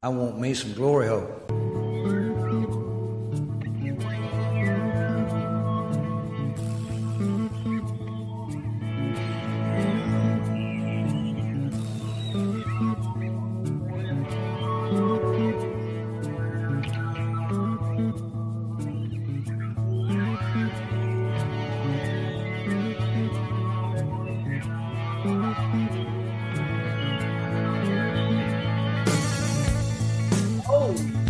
I want me some glory hole.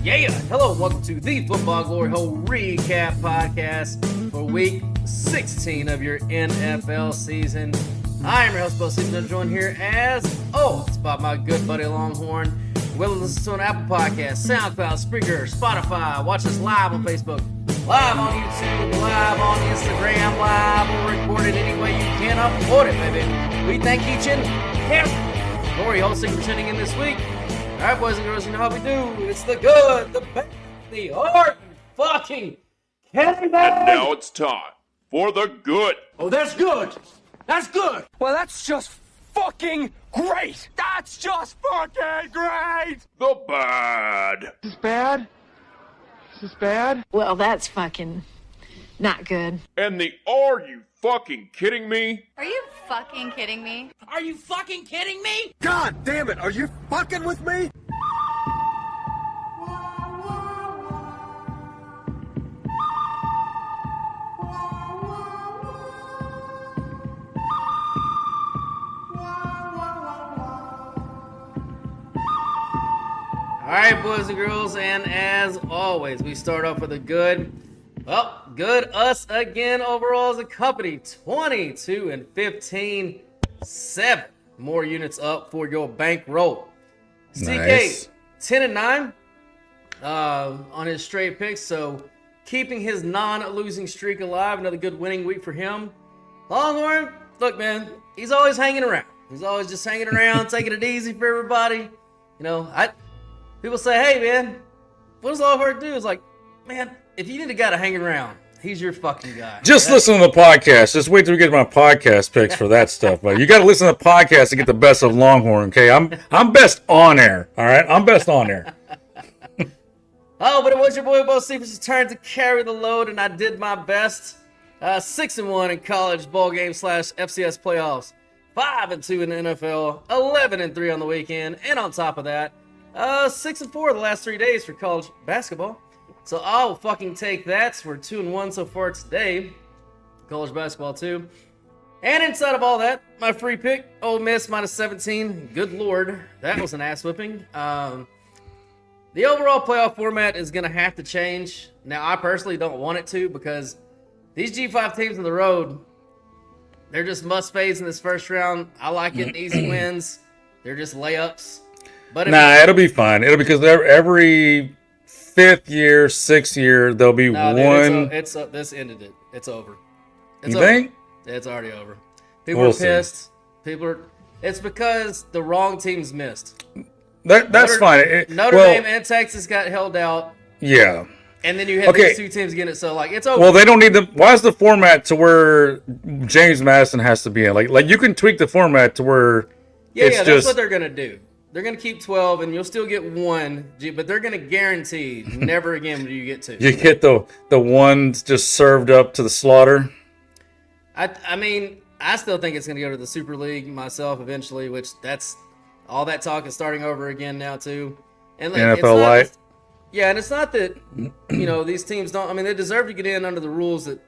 Yeah, hello, welcome to the Football Glory Hole Recap Podcast for Week 16 of your NFL season. I am your host, Bo Stevens, joined here as always by my good buddy Longhorn. We'll listen to an Apple Podcast, SoundCloud, Spreaker, Spotify. Watch us live on Facebook, live on YouTube, live on Instagram, live or recorded any way you can afford it, baby. We thank each and every Glory Hole for tuning in this week. All right, boys and girls, you know how we do. It's the good, the bad, the hard, fucking kidding. And now it's time for the good. Oh, that's good. That's good. Well, that's just fucking great. That's just fucking great. The bad. Is this bad? Is this bad? Well, that's fucking not good. And the are you fucking kidding me? Are you fucking kidding me? Are you fucking kidding me? God damn it, are you fucking with me? All right, boys and girls, and as always, we start off with a good. Well, good us again overall as a company. 22 and 15, 7 more units up for your bankroll. Nice. CK 10 and 9 on his straight picks, so keeping his non-losing streak alive. Another good winning week for him. Longhorn, look, man, he's always hanging around. He's always just hanging around, taking it easy for everybody. You know, people say, hey, man, what does Longhorn do? It's like, man, if you need a guy to hang around, he's your fucking guy. Just listen to the podcast. Just wait till we get my podcast picks for that stuff. But you got to listen to the podcast to get the best of Longhorn. Okay, I'm best on air. All right, I'm best on air. Oh, but it was your boy Bo Stevens' turn to carry the load, and I did my best. 6-1 in college bowl game / FCS playoffs. 5-2 in the NFL. 11-3 on the weekend, and on top of that, 6-4 the last 3 days for college basketball. So I'll fucking take that. We're 2-1 so far today. College basketball too. And inside of all that, my free pick, Ole Miss -17. Good lord, that was an ass whipping. The overall playoff format is going to have to change. Now, I personally don't want it to because these G5 teams on the road, they're just must-faves in this first round. I like getting easy wins. They're just layups. But It'll be fine. It'll because every 5th year, 6th year, there'll be one. Dude, this ended it. It's over. You think? It's already over. People are pissed. It's because the wrong teams missed. That's fine. Notre Dame and Texas got held out. Yeah. And then you had these two teams getting it. So it's over. Well, they don't need them. Why is the format to where James Madison has to be in? Like you can tweak the format to where that's what they're gonna do. They're going to keep 12, and you'll still get one, but they're going to guarantee never again will you get 2. You get the ones just served up to the slaughter. I mean, I still think it's going to go to the Super League myself eventually, which that's all that talk is starting over again now too. And NFL Light. Yeah, and it's not that these teams don't. I mean, they deserve to get in under the rules that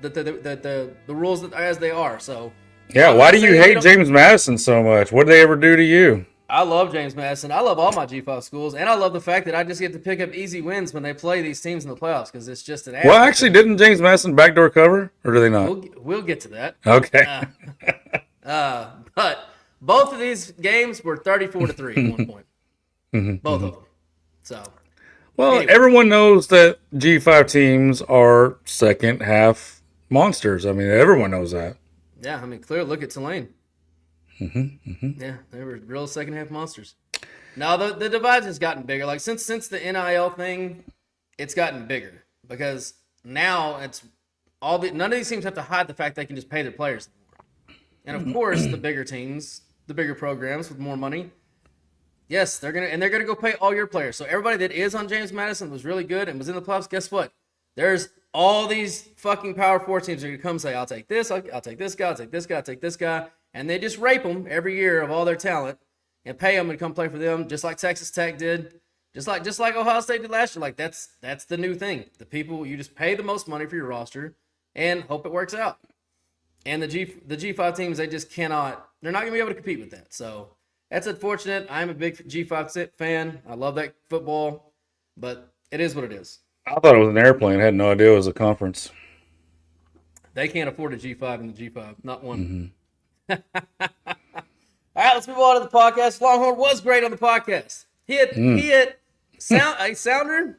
the rules that as they are. So yeah, why do you hate James Madison so much? What did they ever do to you? I love James Madison. I love all my G5 schools, and I love the fact that I just get to pick up easy wins when they play these teams in the playoffs because it's just an. Well, actually, didn't James Madison backdoor cover, or do they not? We'll get to that. Okay. But both of these games were 34-3 at one point. Both of them. So. Well, anyway. Everyone knows that G5 teams are second half monsters. I mean, everyone knows that. Yeah, I mean, clearly, look at Tulane. Yeah, they were real second half monsters. Now the divide has gotten bigger. Like since the NIL thing, it's gotten bigger because now it's none of these teams have to hide the fact they can just pay their players anymore. And of course, the bigger teams, the bigger programs with more money, Yes, they're gonna go pay all your players. So everybody that is on James Madison was really good and was in the playoffs. Guess what? There's all these fucking Power 4 teams that are gonna come say, "I'll take this. I'll take this guy. I'll take this guy. I'll take this guy," and they just rape them every year of all their talent and pay them to come play for them, just like Texas Tech did, just like Ohio State did last year. Like that's the new thing. The people you just pay the most money for your roster and hope it works out. And the G5 teams, they just cannot. They're not gonna be able to compete with that. So. That's unfortunate. I'm a big G5 fan. I love that football, but it is what it is. I thought it was an airplane. I had no idea it was a conference. They can't afford a G5 in the G5. Not one. Mm-hmm. All right, let's move on to the podcast. Longhorn was great on the podcast. He hit a sounder,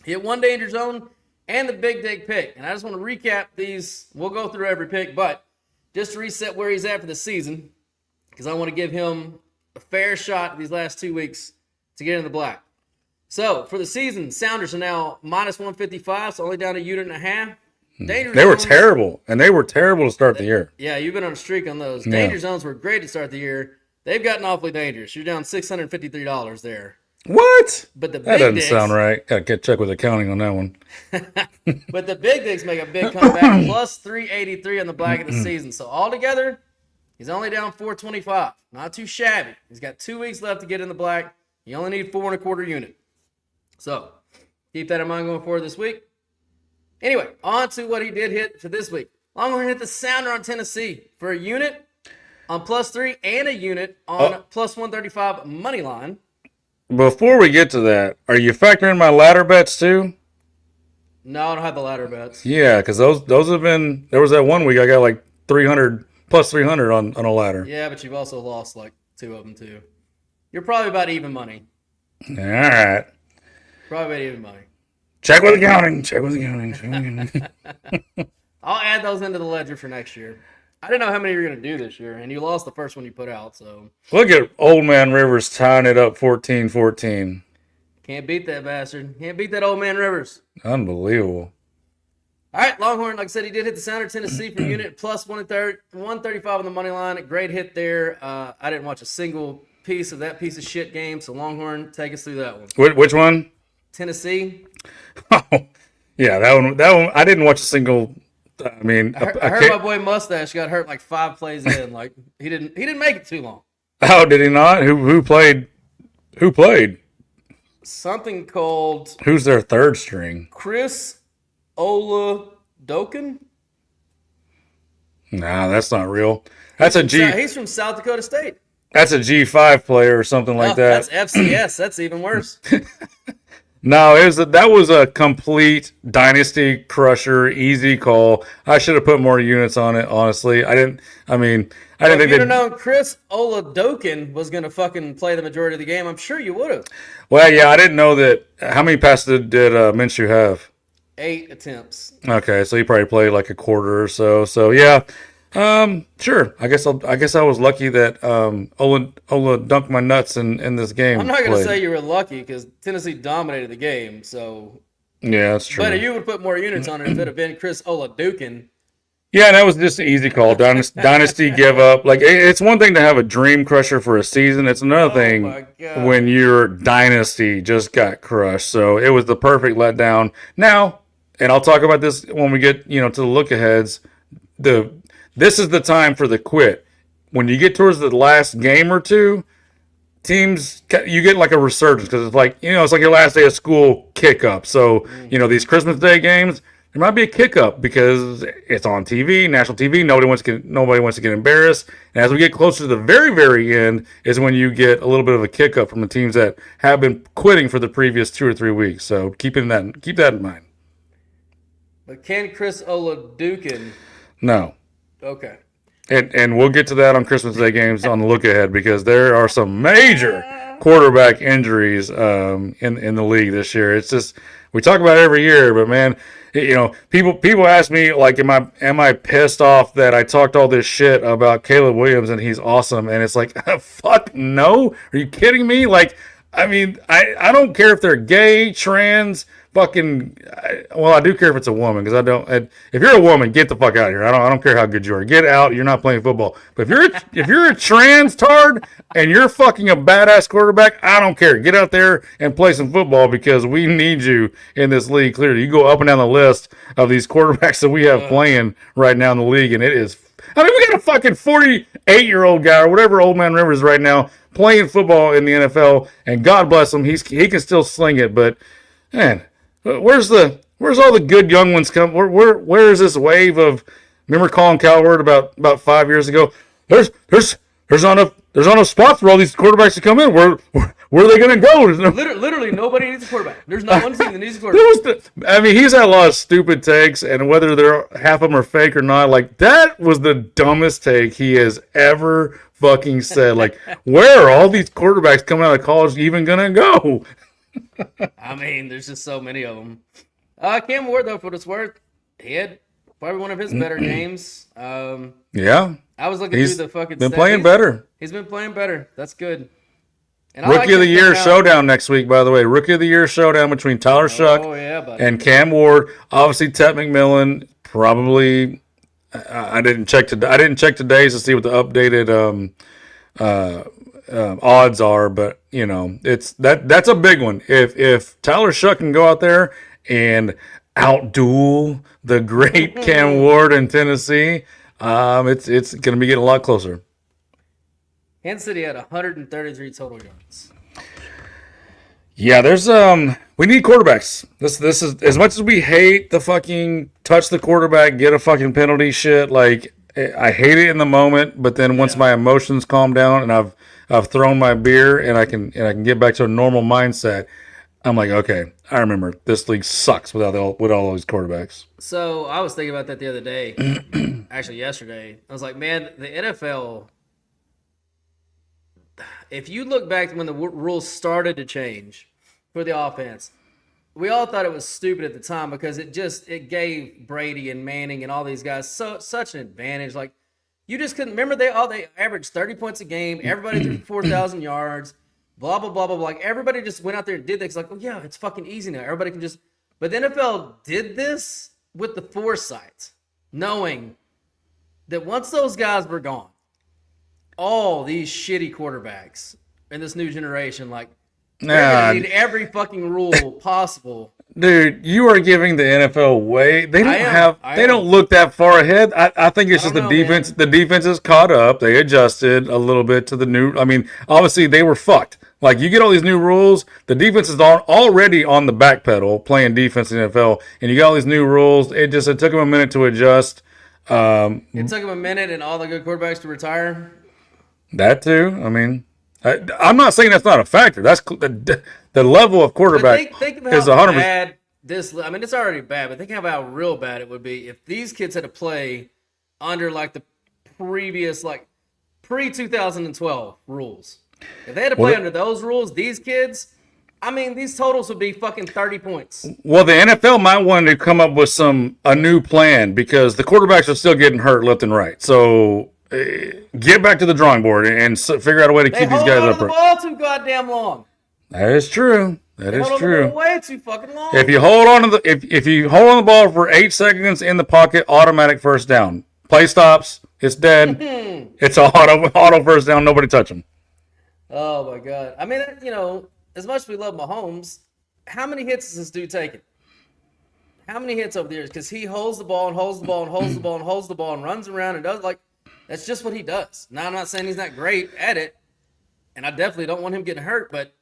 hit one danger zone, and the big dig pick. And I just want to recap these. We'll go through every pick, but just to reset where he's at for the season, because I want to give him a fair shot these last 2 weeks to get in the black. So, for the season, Sounders are now minus 155, so only down a unit and a half. They were terrible, and they were terrible to start the year. Yeah, you've been on a streak on those. Danger zones were great to start the year. They've gotten awfully dangerous. You're down $653 there. What? But the that big doesn't digs, sound right. Got to check with accounting on that one. But the big digs make a big comeback, plus 383 on the black of the season. So, altogether, he's only down 425. Not too shabby. He's got 2 weeks left to get in the black. You only need 4 1/4 unit. So, keep that in mind going forward this week. Anyway, on to what he did hit for this week. Longhorn hit the sounder on Tennessee for a unit on plus 3 and a unit on plus 135 money line. Before we get to that, are you factoring my ladder bets too? No, I don't have the ladder bets. Yeah, because those have been. There was that 1 week I got like 300 plus 300 on a ladder. Yeah, but you've also lost like 2 of them too. You're probably about even money. All right. Probably about even money. Check with accounting. I'll add those into the ledger for next year. I didn't know how many you were going to do this year, and you lost the first one you put out, so. Look at Old Man Rivers tying it up 14-14. Can't beat that bastard. Can't beat that Old Man Rivers. Unbelievable. All right, Longhorn, like I said, he did hit the sounder Tennessee for unit plus 135 on the money line. Great hit there. I didn't watch a single piece of that piece of shit game, so Longhorn, take us through that one. Which one? Tennessee. Oh, yeah, that one. I didn't watch a single. I mean, I heard my boy Mustache got hurt like 5 plays in. Like he didn't make it too long. Oh, did he not? Who played? Who played? Something called. Who's their third string? Chris Oladokin? Nah, that's not real. That's a G. He's from South Dakota State. That's a G5 player or something like that. That's FCS. That's even worse. No, that was a complete dynasty crusher, easy call. I should have put more units on it, honestly. I didn't think if you'd have known Chris Oladokin was going to fucking play the majority of the game, I'm sure you would have. Well, yeah, I didn't know that. How many passes did Minshew have? 8 attempts. Okay, so he probably played like a quarter or so. So yeah, sure. I guess I was lucky that Ola dunked my nuts in this game. I'm not going to say you were lucky because Tennessee dominated the game. So yeah, that's true. But you would put more units on it if it had been Chris Oladokin. Yeah, that was just an easy call. Dynasty give up. Like it's one thing to have a dream crusher for a season. It's another thing when your dynasty just got crushed. So it was the perfect letdown. Now, and I'll talk about this when we get to the look aheads. This is the time for the quit. When you get towards the last game or two, teams, you get like a resurgence because it's like your last day of school kick up. So these Christmas Day games. There might be a kick up because it's on TV, national TV. Nobody wants to get embarrassed. And as we get closer to the very, very end, is when you get a little bit of a kick up from the teams that have been quitting for the previous 2 or 3 weeks. So keep that in mind. But can Chris Oladokin? No. Okay. And we'll get to that on Christmas Day games on the look ahead because there are some major quarterback injuries in the league this year. It's just we talk about it every year, but man. People ask me like, am I pissed off that I talked all this shit about Caleb Williams and he's awesome? And it's like, fuck no. Are you kidding me? Like, I mean, I don't care if they're gay, trans, fucking. Well, I do care if it's a woman because I don't. If you're a woman, get the fuck out of here. I don't care how good you are. Get out. You're not playing football. But if you're a trans tard and you're fucking a badass quarterback, I don't care. Get out there and play some football because we need you in this league. Clearly, you go up and down the list of these quarterbacks that we have playing right now in the league, and it is. I mean, we got a fucking 48-year-old guy or whatever old man Rivers right now playing football in the NFL, and God bless him, he can still sling it. But man, where's all the good young ones come? Where is this wave of? Remember Colin Cowherd about 5 years ago? There's not enough spots for all these quarterbacks to come in. Where are they going to go? Literally, nobody needs a quarterback. There's not one team that needs a quarterback. He's had a lot of stupid takes, and whether half of them are fake or not, like that was the dumbest take he has ever fucking said. Like, where are all these quarterbacks coming out of college even going to go? I mean, there's just so many of them. Cam Ward, though, for what it's worth, he had probably one of his better games. Yeah. I was looking through the fucking been stats. playing better. He's been playing better. That's good. And Rookie of the Year showdown next week, by the way. Rookie of the Year showdown between Tyler Shuck and Cam Ward. Obviously, Ted McMillan probably. I didn't check today's to see what the updated odds are, but you know that's a big one. If Tyler Shuck can go out there and outduel the great Cam Ward in Tennessee, it's going to be getting a lot closer. Kansas City had 133 total yards. Yeah, there's we need quarterbacks. This is as much as we hate the fucking touch the quarterback, get a fucking penalty shit. Like I hate it in the moment, but then once my emotions calm down and I've thrown my beer and I can get back to a normal mindset, I'm like, okay, I remember this league sucks with all those quarterbacks. So I was thinking about that the other day, actually yesterday. I was like, man, the NFL. If you look back to when the rules started to change for the offense, we all thought it was stupid at the time because it gave Brady and Manning and all these guys such an advantage. Like you just couldn't remember they averaged 30 points a game. Everybody threw 4,000 yards. Blah blah blah blah blah. Like everybody just went out there and did that. It's like, oh yeah, it's fucking easy now. Everybody can just. But the NFL did this with the foresight, knowing that once those guys were gone, all these shitty quarterbacks in this new generation, like, they're gonna need every fucking rule possible. Dude, you are giving the NFL way. They don't look that far ahead. I think it's just the defense. Man. The defense is caught up. They adjusted a little bit to the new. I mean, obviously they were fucked. Like you get all these new rules. The defense is already on the back pedal playing defense in the NFL, and you got all these new rules. It took them a minute to adjust. It took them a minute and all the good quarterbacks to retire. That too. I mean, I'm not saying that's not a factor. That's the level of quarterback think of is how 100%. bad this. I mean, it's already bad, but think of how real bad it would be if these kids had to play under like the previous, like pre-2012 rules. If they had to play under those rules, these kids, I mean, these totals would be fucking 30 points. Well, the NFL might want to come up with a new plan because the quarterbacks are still getting hurt left and right. So get back to the drawing board and figure out a way to keep these guys up. They hold on to the ball too goddamn long. That is true. That is true. Way too fucking long. If you hold on to if you hold on the ball for 8 seconds in the pocket, automatic first down. Play stops. It's dead. It's a auto first down. Nobody touch them. Oh my god. I mean, you know, as much as we love Mahomes, how many hits is this dude taking? How many hits over the years? Because he holds the ball and holds the ball and holds the ball and holds the ball and runs around and does like. That's just what he does. Now, I'm not saying he's not great at it, and I definitely don't want him getting hurt, but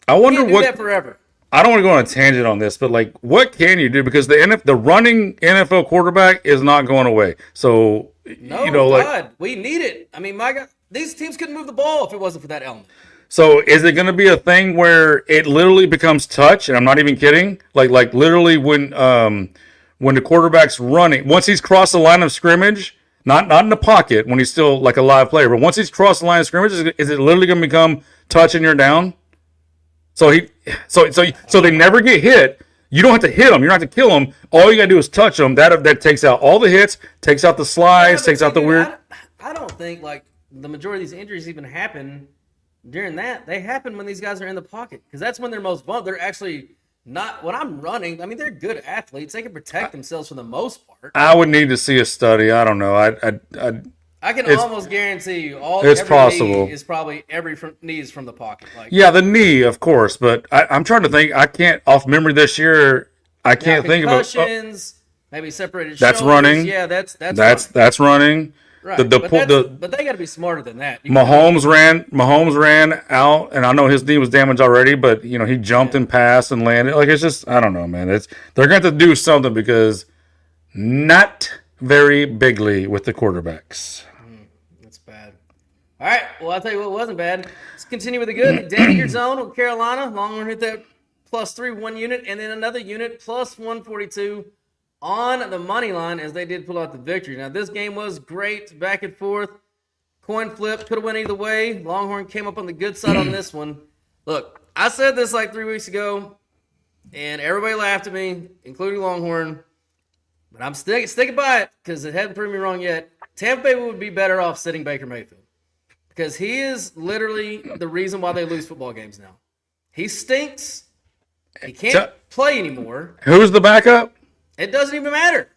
I wonder he can't do that forever. I don't want to go on a tangent on this, but like, what can you do? Because the running NFL quarterback is not going away. So, we need it. I mean, my God, these teams couldn't move the ball if it wasn't for that element. So, is it going to be a thing where it literally becomes touch? And I'm not even kidding. Like literally when the quarterback's running, once he's crossed the line of scrimmage. Not in the pocket when he's still like a live player, but once he's crossed the line of scrimmage, is it literally going to become touch and you're down? So they never get hit. You don't have to hit them. You don't have to kill them. All you got to do is touch them. That takes out all the hits, takes out the slides, takes out the weird. I don't think like the majority of these injuries even happen during that, they happen when these guys are in the pocket because that's when they're most vulnerable. They're actually not when I'm running. I mean, they're good athletes. They can protect themselves for the most part. I would need to see a study. I don't know. I can almost guarantee you it's possible. knee is probably knee is from the pocket. Like, yeah, the knee, of course, but I'm trying to think. I can't off memory this year. I can't think of concussions, maybe separated. That's shoulders. running. Yeah, that's running. Right. But they got to be smarter than that. Mahomes ran out, and I know his knee was damaged already, but he jumped and passed and landed. Like, it's just, I don't know, man. They're going to have to do something because not very bigly with the quarterbacks. That's bad. All right. Well, I'll tell you what wasn't bad. Let's continue with the good. Danger zone with Carolina. Longhorn hit that +3 1 unit, and then another unit +142 on the money line as they did pull out the victory. Now, this game was great, back and forth. Coin flip, could have went either way. Longhorn came up on the good side on this one. Look, I said this like 3 weeks ago, and everybody laughed at me, including Longhorn. But I'm sticking by it because it hadn't proven me wrong yet. Tampa Bay would be better off sitting Baker Mayfield because he is literally the reason why they lose football games now. He stinks. He can't play anymore. Who's the backup? It doesn't even matter.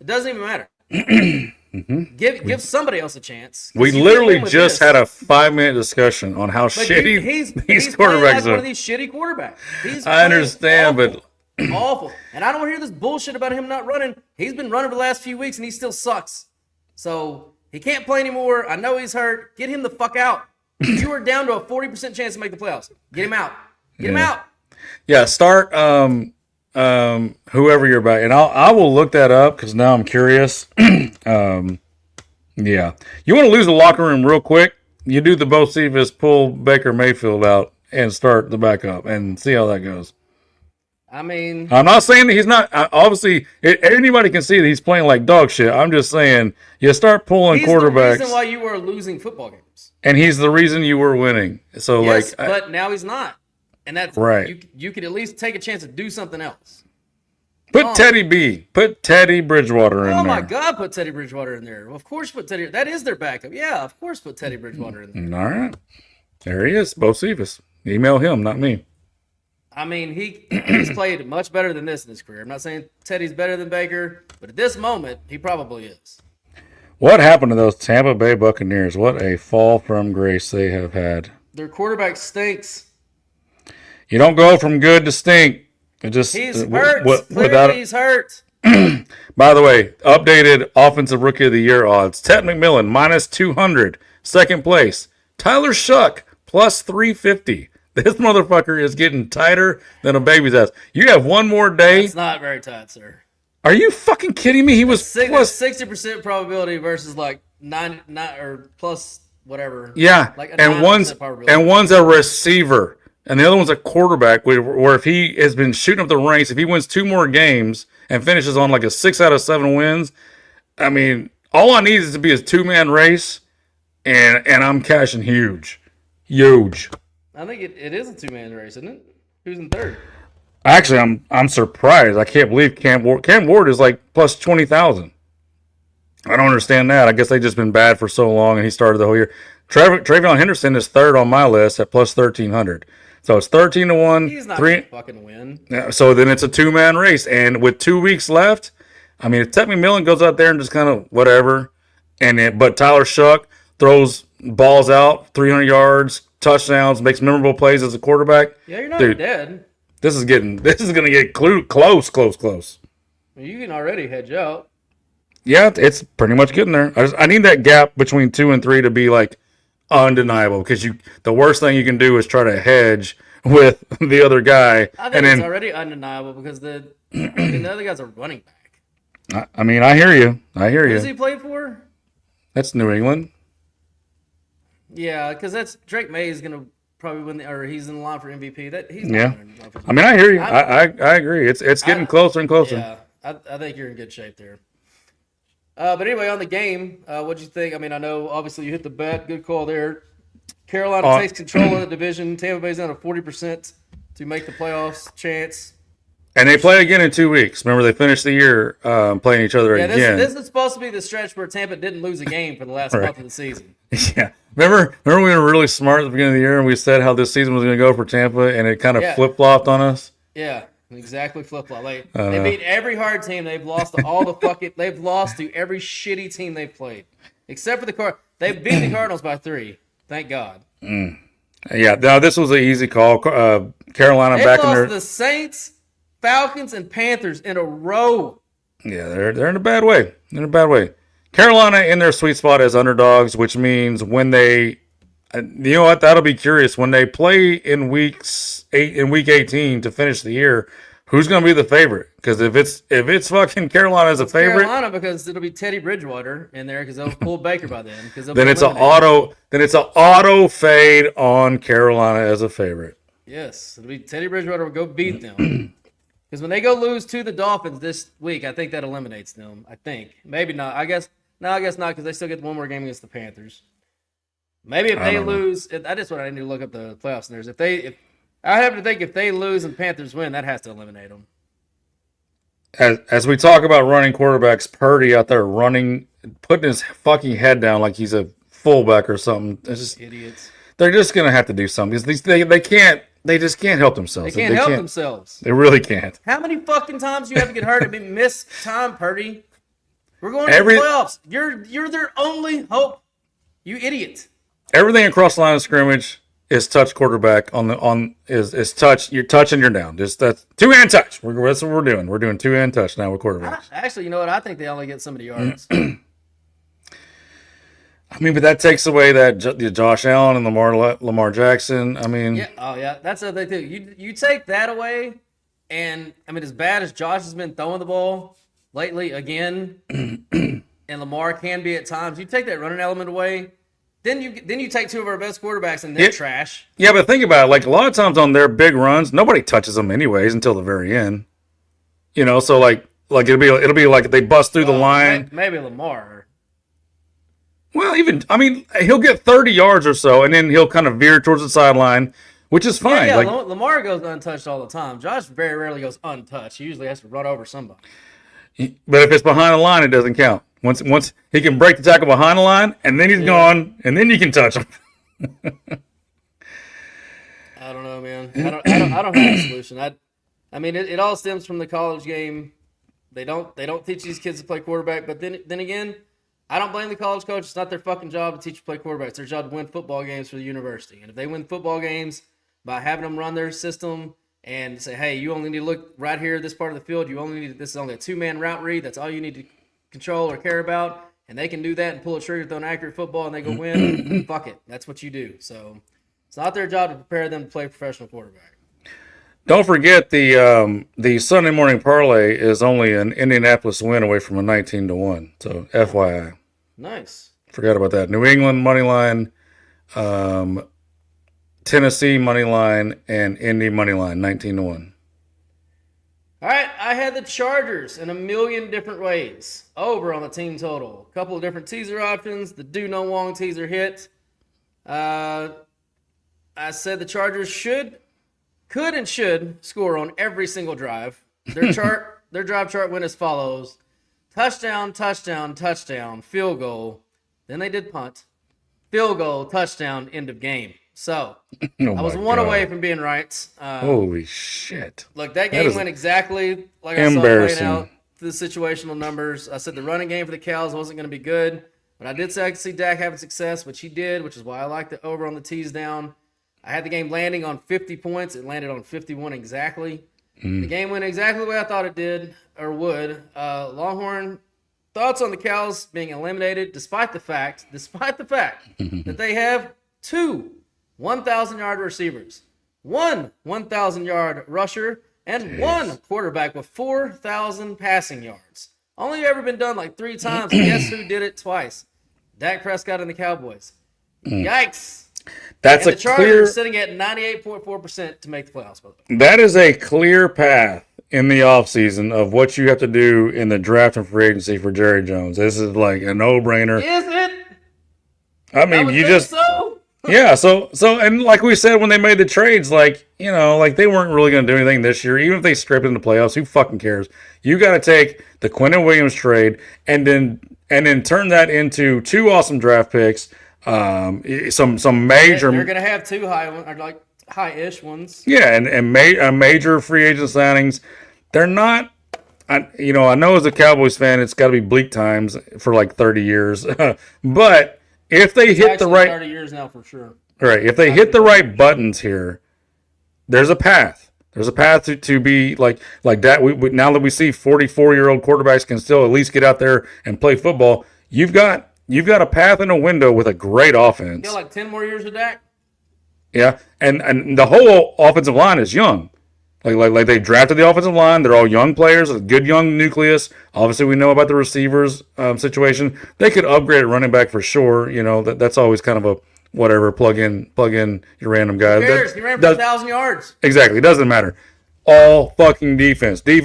Mm-hmm. Give somebody else a chance. We literally just had a 5-minute discussion on how shitty these quarterbacks are. One of these shitty quarterbacks. I understand, awful, but awful. And I don't want to hear this bullshit about him not running. He's been running for the last few weeks and he still sucks. So he can't play anymore. I know he's hurt. Get him the fuck out. You are down to a 40% chance to make the playoffs. Get him out. Get him out. Yeah, start whoever you're back, and I will look that up because now I'm curious. Yeah, you want to lose the locker room real quick? You do the Bo Cephas, pull Baker Mayfield out, and start the backup, and see how that goes. I mean, I'm not saying that he's not. Obviously, anybody can see that he's playing like dog shit. I'm just saying you start pulling quarterbacks. He's the reason why you were losing football games, and he's the reason you were winning. So yes, but now he's not. And that's right. You could at least take a chance to do something else. Put Teddy Bridgewater in there. Oh my God, put Teddy Bridgewater in there. Well, of course, put Teddy. That is their backup. Yeah, of course, put Teddy Bridgewater in there. All right, there he is, Bo Cephas. Email him, not me. I mean, he's played much better than this in his career. I'm not saying Teddy's better than Baker, but at this moment, he probably is. What happened to those Tampa Bay Buccaneers? What a fall from grace they have had. Their quarterback stinks. You don't go from good to stink. It just he's hurt. He's hurt. By the way, updated Offensive Rookie of the Year odds. Ted McMillan -200, second place. Tyler Shuck +350. This motherfucker is getting tighter than a baby's ass. You have one more day. It's not very tight, sir. Are you fucking kidding me? He was plus 60% probability versus like 9 or plus whatever. Yeah, like and one's a receiver. And the other one's a quarterback where if he has been shooting up the ranks, if he wins 2 more games and finishes on like a 6 out of 7 wins, I mean, all I need is to be a 2-man race, and I'm cashing huge. Huge. I think it is a 2-man race, isn't it? Who's in third? Actually, I'm surprised. I can't believe Cam Ward is like plus 20,000. I don't understand that. I guess they've just been bad for so long, and he started the whole year. Travion Henderson is third on my list at plus 1,300. So it's 13-1. He's not going to fucking win. Yeah, so then it's a 2-man race. And with 2 weeks left, I mean, if Ted McMillan goes out there and just kind of whatever, but Tyler Shuck throws balls out, 300 yards, touchdowns, makes memorable plays as a quarterback. Yeah, you're not dead. This is going to get close. Well, you can already hedge out. Yeah, it's pretty much getting there. I need that gap between 2 and 3 to be like undeniable, because the worst thing you can do is try to hedge with the other guy. I think it's already undeniable because the other guy's a running back. I mean, I hear you. Who does he play for? That's New England. Yeah, because that's Drake May is going to probably win, or he's in the line for MVP. I mean, I hear you. I agree. It's getting closer and closer. Yeah, I think you're in good shape there. But anyway, on the game, what'd you think? I mean, I know obviously you hit the bet. Good call there. Carolina takes control of the division. Tampa Bay's down to 40% to make the playoffs chance. And they play again in 2 weeks. Remember, they finished the year playing each other again. This is supposed to be the stretch where Tampa didn't lose a game for the last month of the season. Yeah. Remember we were really smart at the beginning of the year and we said how this season was going to go for Tampa, and it kind of flip-flopped on us? Yeah, exactly flip-flop. Like, they beat every hard team. They've lost to all the fucking – they've lost to every shitty team they've played. Except for the Cardinals. They beat the Cardinals by 3. Thank God. Yeah, no, this was an easy call. Carolina They back in lost their – the Saints, Falcons, and Panthers in a row. Yeah, they're in a bad way. They're in a bad way. Carolina in their sweet spot as underdogs, which means when they, you know what, that'll be curious. When they play in week 18 to finish the year, who's going to be the favorite? Because if it's fucking Carolina as a favorite, Carolina, because it'll be Teddy Bridgewater in there because they'll pull Baker by then. Then it's an auto fade on Carolina as a favorite. Yes, it'll be Teddy Bridgewater will go beat them. Because when they go lose to the Dolphins this week, I think that eliminates them. I think. Maybe not. I guess not, because they still get one more game against the Panthers. Maybe if they lose, I just want to need to look up the playoff scenarios. I have to think if they lose and Panthers win, that has to eliminate them. As we talk about running quarterbacks, Purdy out there running, putting his fucking head down like he's a fullback or something. It's just Idiots. They're just gonna have to do something because they just can't help themselves. They can't help themselves. They really can't. How many fucking times do you have to get hurt and miss time, Purdy? We're going to the playoffs. You're their only hope. You idiot. Everything across the line of scrimmage is touch quarterback is touch. You're touching, you're down. Just that's 2-hand touch. That's what we're doing. We're doing 2-hand touch now with quarterbacks. Actually, you know what? I think they only get some of the yards. I mean, but that takes away that Josh Allen and Lamar Jackson. I mean, yeah, that's what they do. You take that away, and I mean, as bad as Josh has been throwing the ball lately again, and Lamar can be at times, you take that running element away. Then you take 2 of our best quarterbacks and they're trash. Yeah, but think about it. Like a lot of times on their big runs, nobody touches them anyways until the very end. You know, so like it'll be like they bust through the line. Maybe Lamar. Well, he'll get 30 yards or so, and then he'll kind of veer towards the sideline, which is fine. Yeah, Lamar goes untouched all the time. Josh very rarely goes untouched. He usually has to run over somebody. But if it's behind the line, it doesn't count. Once he can break the tackle behind the line, and then he's gone, and then you can touch him. I don't know, man. I don't have a solution. I mean, it all stems from the college game. They don't teach these kids to play quarterback. But then again, I don't blame the college coach. It's not their fucking job to teach you to play quarterback. It's their job to win football games for the university. And if they win football games by having them run their system and say, hey, you only need to look right here, this part of the field. This is only a 2-man route read. That's all you need to control or care about. And they can do that and pull a trigger, throw an accurate football, and they go win. Fuck it. That's what you do. So it's not their job to prepare them to play professional quarterback. Don't forget the Sunday morning parlay is only an Indianapolis win away from a 19-1. So FYI. Nice. Forgot about that. New England money line, Tennessee money line, and Indy money line 19-1. All right, I had the Chargers in a million different ways over on the team total. A couple of different teaser options. The Do No Wong teaser hit. I said the Chargers could and should score on every single drive. Their drive chart went as follows: touchdown, touchdown, touchdown, field goal. Then they did punt, field goal, touchdown, end of game. So I was one away from being right. Holy shit! Look, that game went exactly like I saw it playing out. The situational numbers. I said the running game for the Cows wasn't going to be good, but I did say I could see Dak having success, which he did, which is why I liked the over on the tees down. I had the game landing on 50 points. It landed on 51 exactly. The game went exactly the way I thought it did or would. Longhorn thoughts on the Cows being eliminated, despite the fact that they have 2 1,000-yard receivers, 1 1,000-yard rusher, and 1 quarterback with 4,000 passing yards. Only ever been done like 3 times. And guess who did it twice? Dak Prescott and the Cowboys. Yikes. That's and the Chargers are sitting at 98.4% to make the playoffs. That is a clear path in the offseason of what you have to do in the draft and free agency for Jerry Jones. This is like a no-brainer. Is it? I mean, Yeah, so and like we said when they made the trades, like, you know, like they weren't really going to do anything this year. Even if they scraped in the playoffs, who fucking cares? You got to take the Quentin Williams trade and then turn that into two awesome draft picks, some major. They're gonna have two high one, or like high-ish ones. Yeah, and major free agent signings. They're not. I know as a Cowboys fan, it's got to be bleak times for like 30 years, but. If they hit the right 30 years now for sure. Right. If they hit the right buttons here, there's a path. There's a path to be like that. We now that we see 44-year-old quarterbacks can still at least get out there and play football. You've got a path and a window with a great offense. You got like 10 more years with Dak? Yeah. And the whole offensive line is young. Like they drafted the offensive line. They're all young players, a good young nucleus. Obviously, we know about the receivers situation. They could upgrade at running back for sure. You know that's always kind of a whatever. Plug in your random guy. Who cares? He ran for 1,000 yards. Exactly. It doesn't matter. All fucking defense. Get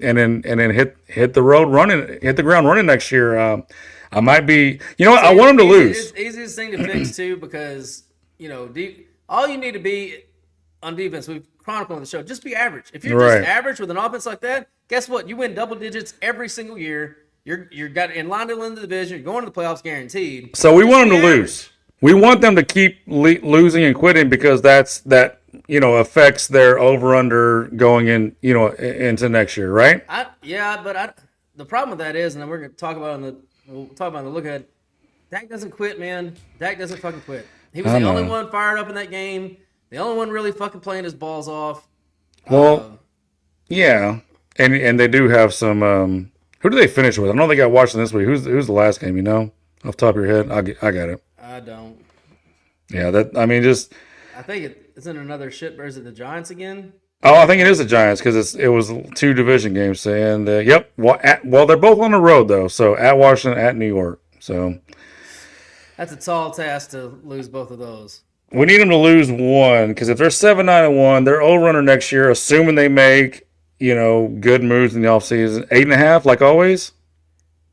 and then hit the road running. Hit the ground running next year. I might be. You know what? I want them to lose. It's the easiest thing to fix too because all you need to be on defense. We've chronicled on the show. Just be average. If you're just average with an offense like that, guess what? You win double digits every single year. You're got in line to win the division. You're going to the playoffs guaranteed. So we want them to lose. We want them to keep losing and quitting because that affects their over under going in into next year, right? The problem with that is, and we're going to talk about we'll talk about in the look ahead. Dak doesn't quit, man. Dak doesn't fucking quit. He was the only one fired up in that game. The only one really fucking playing his balls off. Well, yeah, and they do have some. Who do they finish with? I know they got Washington this week. Who's the last game? You know, off the top of your head, I got it. I don't. Yeah, I think it's in another shit. Or is it the Giants again? Oh, I think it is the Giants because it was two division games. And yep, well, they're both on the road though. So at Washington, at New York. So that's a tall task to lose both of those. We need them to lose one because if they're 7-9-1, they're over next year, assuming they make good moves in the offseason. 8.5, like always.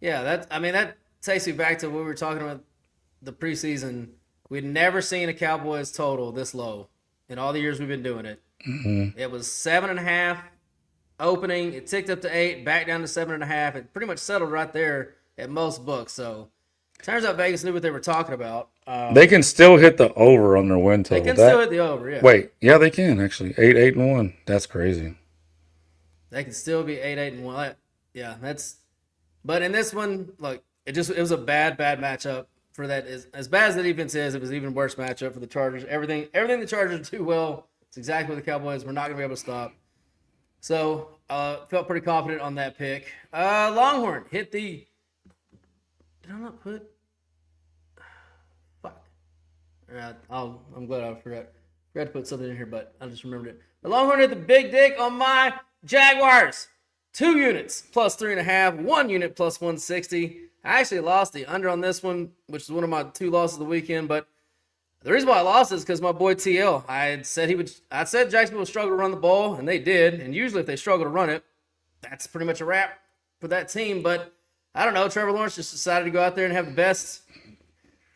Yeah, that takes me back to what we were talking about the preseason. We'd never seen a Cowboys total this low in all the years we've been doing it. Mm-hmm. It was 7.5 opening. It ticked up to 8, back down to 7.5. It pretty much settled right there at most books. So turns out Vegas knew what they were talking about. They can still hit the over on their win total. They can still hit the over, yeah. Wait, yeah, they can actually. 8-1. That's crazy. They can still be 8-1. Yeah, that's. But in this one, look, it was a bad matchup for that. As bad as the defense is, it was an even worse matchup for the Chargers. Everything the Chargers do well. It's exactly what the Cowboys. We're not going to be able to stop. So felt pretty confident on that pick. Longhorn hit the. Did I not put? Fuck. I'm glad I forgot. Forgot to put something in here, but I just remembered it. The Longhorn hit the big dick on my Jaguars. 2 units plus 3.5. 1 unit plus 160. I actually lost the under on this one, which is one of my 2 losses of the weekend. But the reason why I lost is because my boy TL. I said Jacksonville would struggle to run the ball, and they did. And usually, if they struggle to run it, that's pretty much a wrap for that team. But I don't know. Trevor Lawrence just decided to go out there and have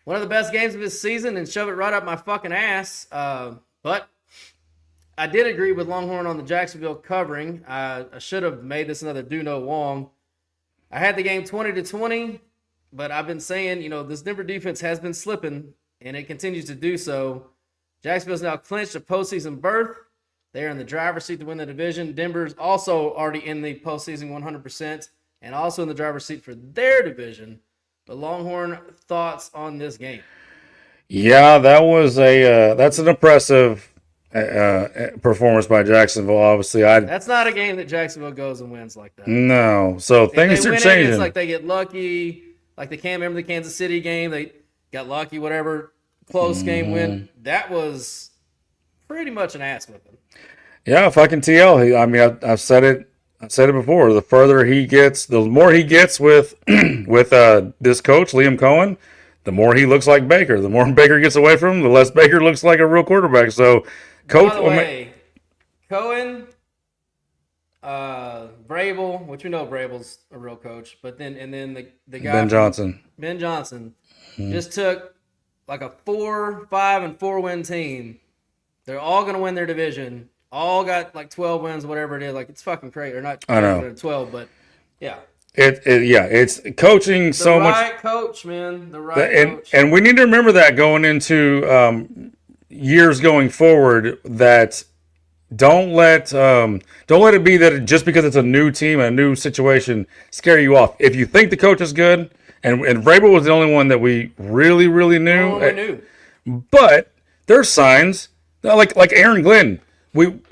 one of the best games of his season and shove it right up my fucking ass. But I did agree with Longhorn on the Jacksonville covering. I should have made this another do-no Wong. I had the game 20-20, but I've been saying, this Denver defense has been slipping, and it continues to do so. Jacksonville's now clinched a postseason berth. They are in the driver's seat to win the division. Denver's also already in the postseason 100%. And also in the driver's seat for their division. But Longhorn, thoughts on this game? Yeah, that's an impressive performance by Jacksonville. Obviously, that's not a game that Jacksonville goes and wins like that. No, so things are changing. It's like they get lucky. Like they can't remember the Kansas City game. They got lucky. Whatever close game win. That was pretty much an ass whipping. Yeah, fucking TL. I mean, I've said it. I've said it before. The further he gets, the more he gets with this coach, Liam Cohen, the more he looks like Baker. The more Baker gets away from him, the less Baker looks like a real quarterback. So, coach. By the way, Cohen, Vrabel, which we know Vrabel's a real coach, but then the guy Ben Johnson just took like a 4, 5, and 4 win team. They're all going to win their division. All got like 12 wins, whatever it is. Like, it's fucking crazy. Or not I know. 12, but yeah. It's coaching so much. The right coach, man. The right coach. And we need to remember that going into years going forward, that don't let it be that just because it's a new team, a new situation, scare you off. If you think the coach is good, and Vrabel was the only one that we really, really knew. But there's signs, like Aaron Glenn.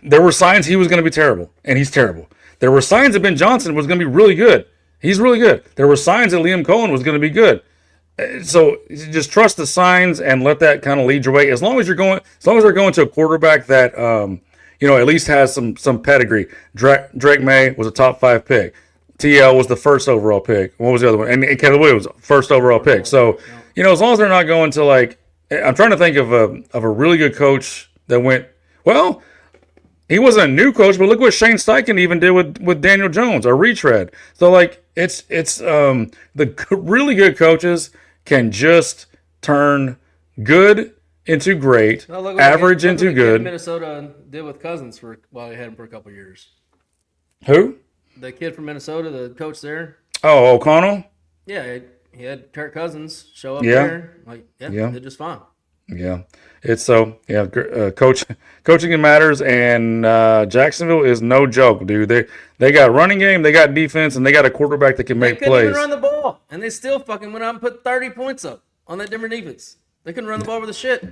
There were signs he was going to be terrible, and he's terrible. There were signs that Ben Johnson was going to be really good. He's really good. There were signs that Liam Cohen was going to be good. So just trust the signs and let that kind of lead your way. As long as they're going to a quarterback that at least has some pedigree. Drake May was a top 5 pick. TL was the first overall pick. What was the other one? And Caleb Williams was first overall pick. So as long as they're not going to I'm trying to think of a really good coach that went well. He wasn't a new coach, but look what Shane Steichen even did with Daniel Jones, a retread. So it's the really good coaches can just turn good into great, average into good. Minnesota did with Cousins while they had him for a couple of years. Who? The kid from Minnesota, the coach there. Oh, O'Connell? Yeah, he had Kirk Cousins show up there. They're just fine. Yeah. Coaching it matters, and Jacksonville is no joke, dude. They got running game, they got defense, and they got a quarterback that can make plays. They couldn't even run the ball, and they still fucking went out and put 30 points up on that different defense. They couldn't run the ball with the shit.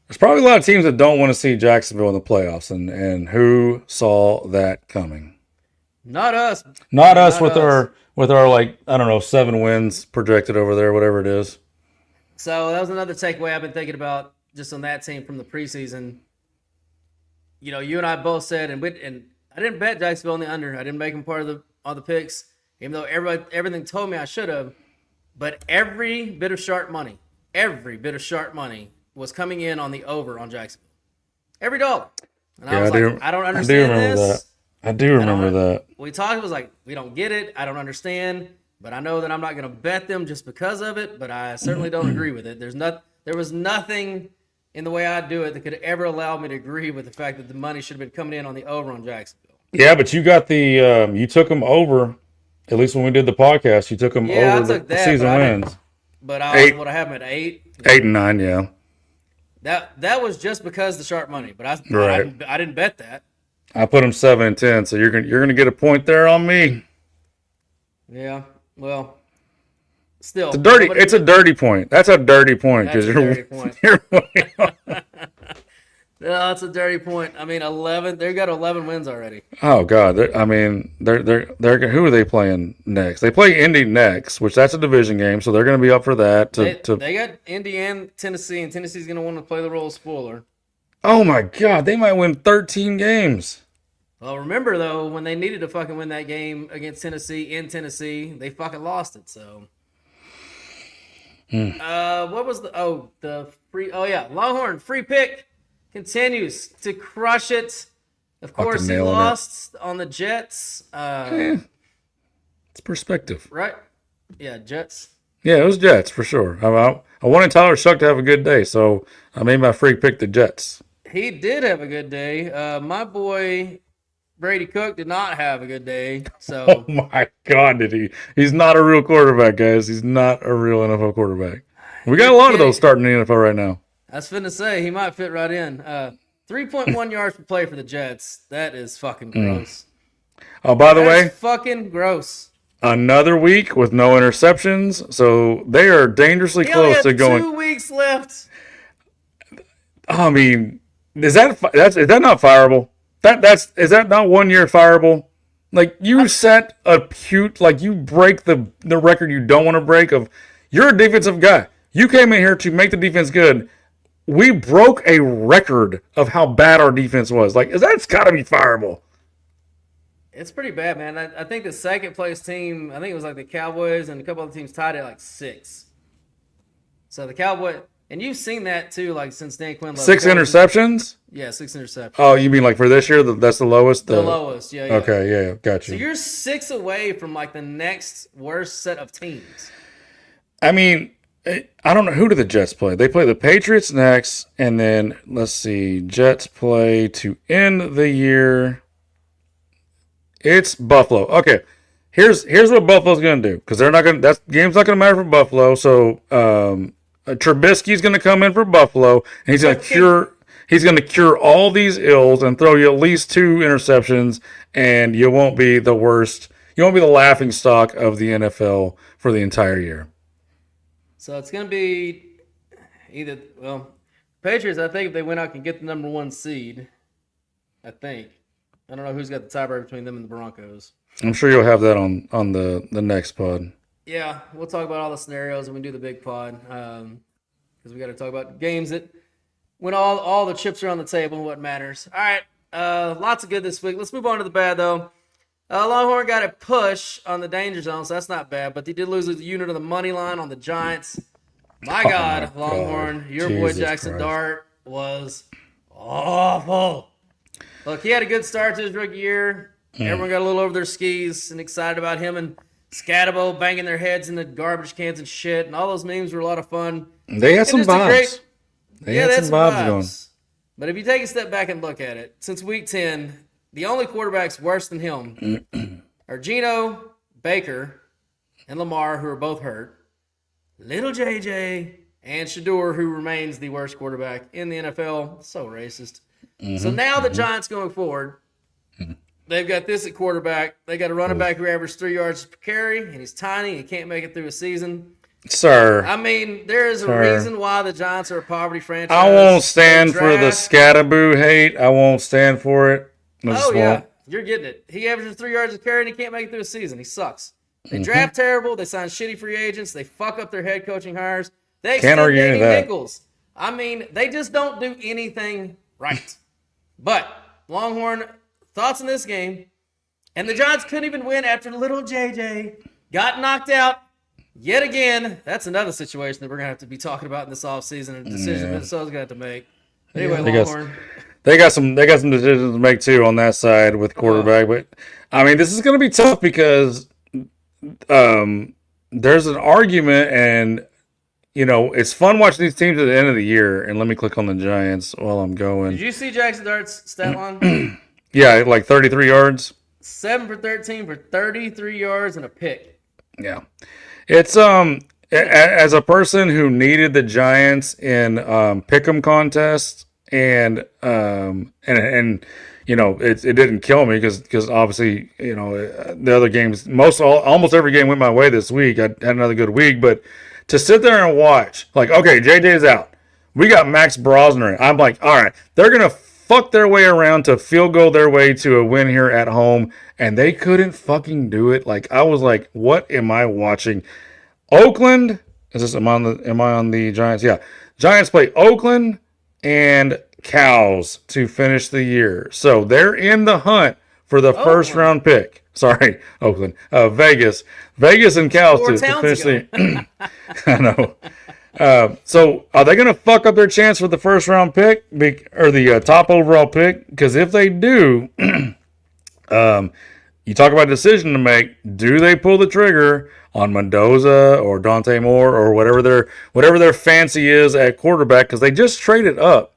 There's probably a lot of teams that don't want to see Jacksonville in the playoffs, and who saw that coming? Not us. Not us with our 7 wins projected over there, whatever it is. So that was another takeaway I've been thinking about just on that team from the preseason. You and I both said, and I didn't bet Jacksonville on the under. I didn't make them part of all the picks, even though everything told me I should have. But every bit of sharp money was coming in on the over on Jacksonville. Every dollar. And I was I don't understand this. I do remember that. We talked, it was like, we don't get it. I don't understand. But I know that I'm not going to bet them just because of it. But I certainly don't agree with it. There was nothing in the way I do it that could ever allow me to agree with the fact that the money should have been coming in on the over on Jacksonville. Yeah, but you got you took them over. At least when we did the podcast, you took them over the season wins. But I have them at 8. 8 and 9, yeah. That was just because the sharp money. But I didn't bet that. I put them 7 and 10, so you're gonna get a point there on me. Yeah, well, still, it's a dirty point. That's a dirty point because you're way off. No, that's a dirty point. I mean, 11. They got 11 wins already. Oh God, they're who are they playing next? They play Indy next, which that's a division game, so they're going to be up for that. They got Indy and Tennessee, and Tennessee's going to want to play the role of spoiler. Oh my God, they might win 13 games. Well, remember though, when they needed to fucking win that game against Tennessee in Tennessee, they fucking lost it. So, what was the free? Oh yeah, Longhorn free pick continues to crush it. Of course, he lost on the Jets. It's perspective, right? Yeah, Jets. Yeah, it was Jets for sure. I wanted Tyler Shuck to have a good day, so I made my free pick the Jets. He did have a good day. My boy Brady Cook did not have a good day. So, oh my God, did he? He's not a real quarterback, guys. He's not a real NFL quarterback. We got a lot of those starting in the NFL right now. I was finna say he might fit right in. 3.1 yards per play for the Jets. That is fucking gross. Oh, by the way, fucking gross. Another week with no interceptions, so they are dangerously close to going. 2 weeks left. I mean, is that not fireable? Is that not 1 year fireable? Like you set a you break the record you don't want to break of. You're a defensive guy. You came in here to make the defense good. We broke a record of how bad our defense was. Like, that's got to be fireable. It's pretty bad, man. I think the second place team, I think it was like the Cowboys and a couple other teams tied at like 6. So the Cowboys, and you've seen that too, like since Dan Quinn left. 6 interceptions? Yeah, 6 interceptions. Oh, you mean like for this year? That's the lowest? The lowest, yeah. Okay, yeah, got you. So you're 6 away from like the next worst set of teams. I mean, I don't know, who do the Jets play? They play the Patriots next, and then let's see, Jets play to end the year. It's Buffalo. Okay, here's what Buffalo's gonna do, because they're not gonna. That game's not gonna matter for Buffalo. So Trubisky's gonna come in for Buffalo, and he's gonna cure. He's gonna cure all these ills and throw you at least 2 interceptions, and you won't be the worst. You won't be the laughing stock of the NFL for the entire year. So it's going to be either, Patriots, I think if they win out, can get the number 1 seed. I think. I don't know who's got the tiebreaker between them and the Broncos. I'm sure you'll have that on the next pod. Yeah, we'll talk about all the scenarios when we do the big pod. Because we got to talk about games that when all the chips are on the table and what matters. All right, lots of good this week. Let's move on to the bad, though. Longhorn got a push on the danger zone, so that's not bad. But they did lose a unit of the money line on the Giants. My God, Longhorn, your boy Jackson Dart was awful. Look, he had a good start to his rookie year. Everyone got a little over their skis and excited about him and Scatabo banging their heads in the garbage cans and shit. And all those memes were a lot of fun. They had some vibes. They had some vibes going. But if you take a step back and look at it, since week 10, the only quarterbacks worse than him are Geno, Baker, and Lamar, who are both hurt, Little JJ, and Shador, who remains the worst quarterback in the NFL. So racist. So now the Giants going forward, they've got this at quarterback. They got a running back who averages 3 yards per carry, and he's tiny. He can't make it through a season. Sir. I mean, there is a reason why the Giants are a poverty franchise. I won't stand for the Scattaboo hate. I won't stand for it. Yeah. You're getting it. He averages 3 yards a carry, and he can't make it through a season. He sucks. They draft terrible. They sign shitty free agents. They fuck up their head coaching hires. They can't argue any of that. Nichols. I mean, they just don't do anything right. But, Longhorn, thoughts on this game? And the Giants couldn't even win after little JJ got knocked out yet again. That's another situation that we're going to have to be talking about in this offseason, and a decision Minnesota's going to have to make. Anyway, Longhorn. They got some decisions to make, too, on that side with quarterback. But, I mean, this is going to be tough because there's an argument, and, you know, it's fun watching these teams at the end of the year. And let me click on the Giants while I'm going. Did you see Jackson Dart's stat line? Yeah, like 33 yards. 7 for 13 for 33 yards and a pick. Yeah. It's as a person who needed the Giants in pick'em contests, and you know, it didn't kill me because obviously, you know, the other games, almost every game went my way this week. I had another good week, but to sit there and watch, like, okay, JJ's out, we got Max Brosner. I'm like, all right, they're gonna fuck their way around to field goal their way to a win here at home, and they couldn't fucking do it. Like, I was like, what am I watching? Oakland, am I on the Giants? Yeah. Giants play Oakland and Cows to finish the year. So they're in the hunt for the first round pick. Sorry, Oakland. Vegas and Cows to finish the I know. So are they going to fuck up their chance for the first round pick or the top overall pick? Because if they do, you talk about a decision to make. Do they pull the trigger on Mendoza or Dante Moore or whatever their fancy is at quarterback? Because they just traded up.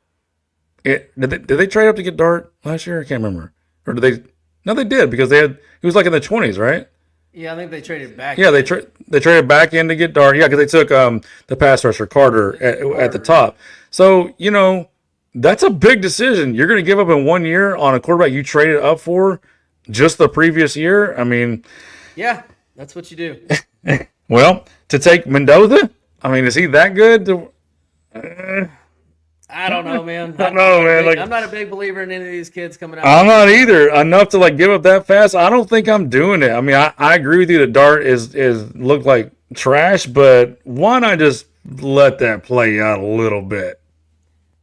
Did they trade up to get Dart last year? I can't remember. Or did they? No, they did, because he was like in the 20s, right? Yeah, I think they traded back. Yeah, they traded back in to get Dart. Yeah, because they took the pass rusher Carter at the top. So, you know, that's a big decision. You're going to give up in 1 year on a quarterback you traded up for just the previous year? I mean... Yeah, that's what you do. Well, to take Mendoza? I mean, is he that good? I don't know, man. I don't know, man. Like, I'm not a big believer in any of these kids coming out. I'm not either. Enough to, like, give up that fast. I don't think I'm doing it. I mean, I agree with you that Dart is looked like trash, but why not just let that play out a little bit?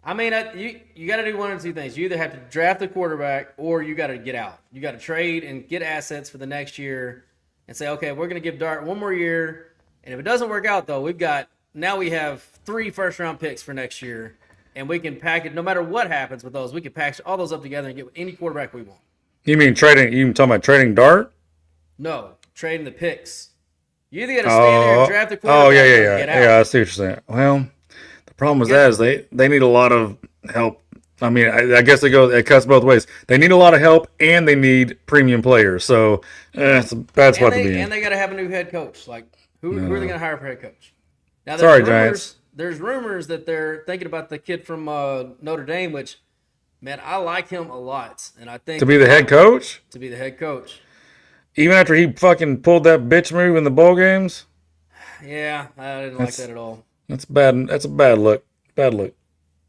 I mean, you got to do one of two things. You either have to draft a quarterback or you got to get out. You got to trade and get assets for the next year and say, okay, we're going to give Dart 1 more year. And if it doesn't work out, though, we have 3 first-round picks for next year. And we can package, no matter what happens with those, we can package all those up together and get any quarterback we want. You mean trading? You talking about trading Dart? No, trading the picks. You either got to stand there and draft a quarterback Oh yeah, yeah, or yeah, get out. yeah. I see what you're saying. Well, the problem with that is they need a lot of help. I mean, I guess it cuts both ways. They need a lot of help and they need premium players. So it's a bad spot to be in. And they got to have a new head coach. Like who are they going to hire for head coach? Now, Sorry, Giants. There's rumors that they're thinking about the kid from Notre Dame, which, man, I like him a lot, and I think To be the head coach, to be the head coach. even after he fucking pulled that bitch move in the bowl games. Yeah, I didn't like that at all. That's bad. That's a bad look. Bad look.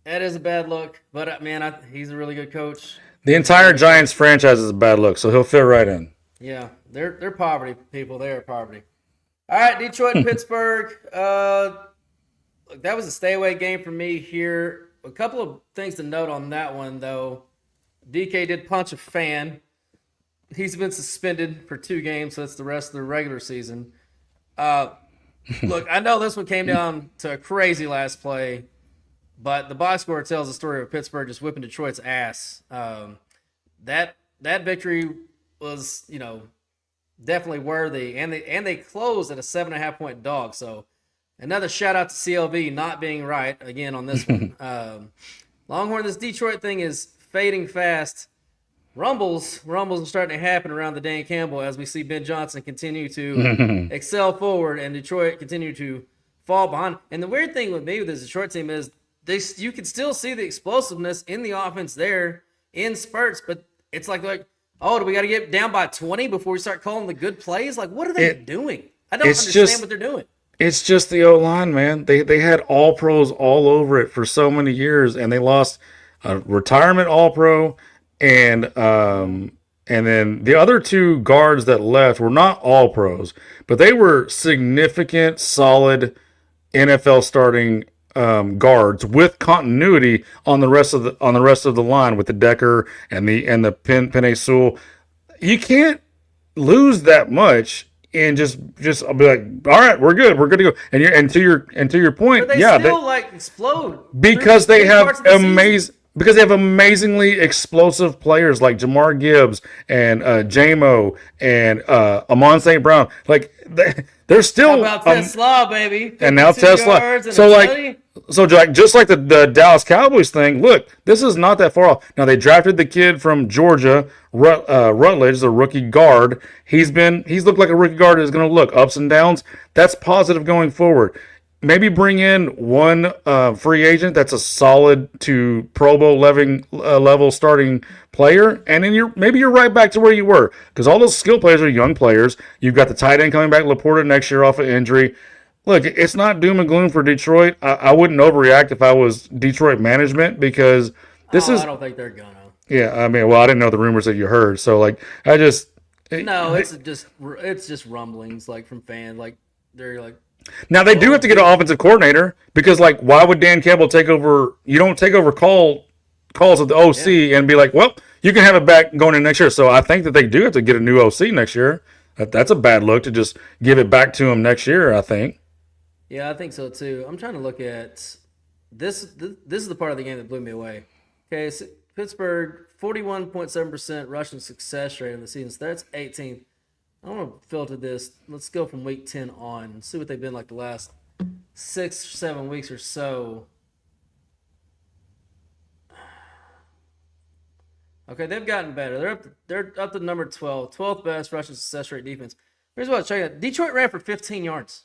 That is a bad look, but man, he's a really good coach. The entire Giants franchise is a bad look, so he'll fit right in. Yeah, they're poverty people. They are poverty. All right, Detroit and Pittsburgh. That was a stay away game for me here. A couple of things to note on that one, though. DK did punch a fan. He's been suspended for 2 games, so that's the rest of the regular season. Look, I know this one came down to a crazy last play, but the box score tells the story of Pittsburgh just whipping Detroit's ass. That victory was, definitely worthy, and they closed at a 7.5-point dog. So another shout out to CLV not being right again on this one. Longhorn, this Detroit thing is fading fast. Rumbles are starting to happen around the Dan Campbell as we see Ben Johnson continue to excel forward and Detroit continue to fall behind. And the weird thing with me with this Detroit team is you can still see the explosiveness in the offense there in spurts, but it's like, oh, do we got to get down by 20 before we start calling the good plays? Like, what are they doing? I don't understand what they're doing. It's just the O-line, man. They had all-pros all over it for so many years, and they lost a retirement all-pro, and then the other 2 guards that left were not all-pros, but they were significant, solid NFL starting guards with continuity on the rest of the line with the Decker and the Penei Sewell. You can't lose that much and just I'll be like, all right, we're good to go. And to your point, but they still explode because they have amazingly explosive players like Jamar Gibbs and J-Mo and Amon St. Brown. Like they're still how about Tesla, baby, and now Tesla. So just like the Dallas Cowboys thing, look, this is not that far off. Now they drafted the kid from Georgia, Rutledge, the rookie guard. He's looked like a rookie guard is going to look ups and downs. That's positive going forward. Maybe bring in one free agent that's a solid to Pro Bowl level starting player, and then you're right back to where you were because all those skill players are young players. You've got the tight end coming back, Laporta, next year off of injury. Look, it's not doom and gloom for Detroit. I wouldn't overreact if I was Detroit management because this is. I don't think they're gonna. Yeah, I mean, well, I didn't know the rumors that you heard, so it's just rumblings like from fans, like they're like. Now they do have to get an offensive coordinator because, like, why would Dan Campbell take over? You don't take over calls of the OC and be like, well, you can have it back going in next year. So I think that they do have to get a new OC next year. That's a bad look to just give it back to him next year, I think. Yeah, I think so too. I'm trying to look at this. This is the part of the game that blew me away. Okay, so Pittsburgh 41.7% rushing success rate in the season. So that's 18th. I want to filter this. Let's go from week 10 on and see what they've been like the last 6 or 7 weeks or so. Okay, they've gotten better. They're up to number 12th best rushing success rate defense. Here's what I'll show you. Detroit ran for 15 yards.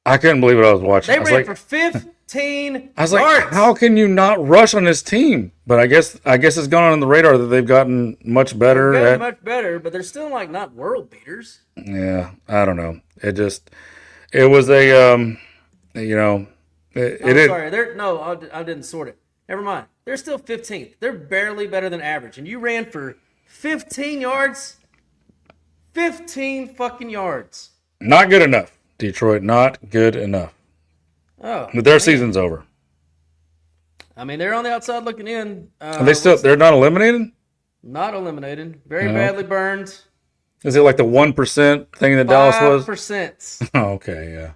I couldn't believe what I was watching. They ran for 15 yards. I was like, how can you not rush on this team? But I guess it's gone on the radar that they've gotten much better. Much better, but they're still like not world beaters. Yeah, I don't know. It was a sorry. I didn't sort it. Never mind. They're still 15th. They're barely better than average, and you ran for 15 yards. 15 fucking yards. Not good enough. Detroit, not good enough. Oh, but their season's over. I mean, they're on the outside looking in. They're not eliminated? Not eliminated. Very badly burned. Is it like the 1% thing that Dallas was? 5%. Oh, okay, yeah.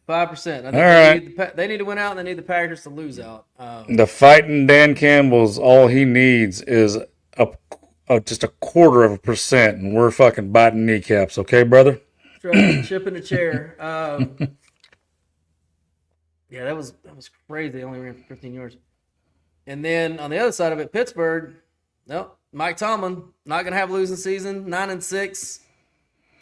5%. All right. They need to win out, and they need the Packers to lose out. The fighting Dan Campbell's, all he needs is just 0.25%, and we're fucking biting kneecaps. Okay, brother? chip in the chair. Yeah, that was crazy. They only ran for 15 yards. And then on the other side of it, Pittsburgh, nope. Mike Tomlin, not going to have a losing season, 9-6.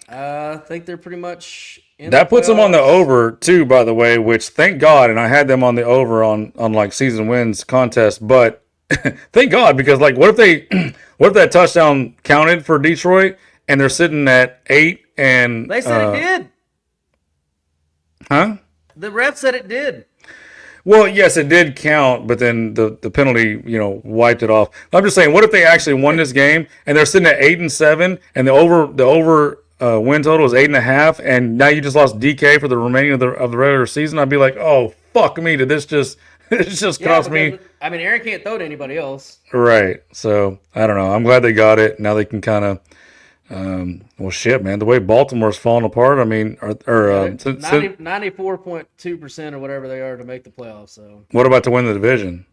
I think they're pretty much in That puts them on the playoffs. over too, by the way, which thank God, and I had them on the over on like season wins contest, but thank God, because like what if that touchdown counted for Detroit and they're sitting at 8 and They said it did. Huh? The ref said it did. Well, yes, it did count, but then the penalty, wiped it off. I'm just saying, what if they actually won this game and they're sitting at 8-7 and the over win total is 8.5, and now you just lost DK for the remaining of the regular season? I'd be like, oh fuck me, did this just cost me? I mean, Aaron can't throw to anybody else. Right. So I don't know. I'm glad they got it. Now they can kind of. Well, shit, man. The way Baltimore's falling apart. I mean, 94.2% or whatever they are to make the playoffs. So what about to win the division?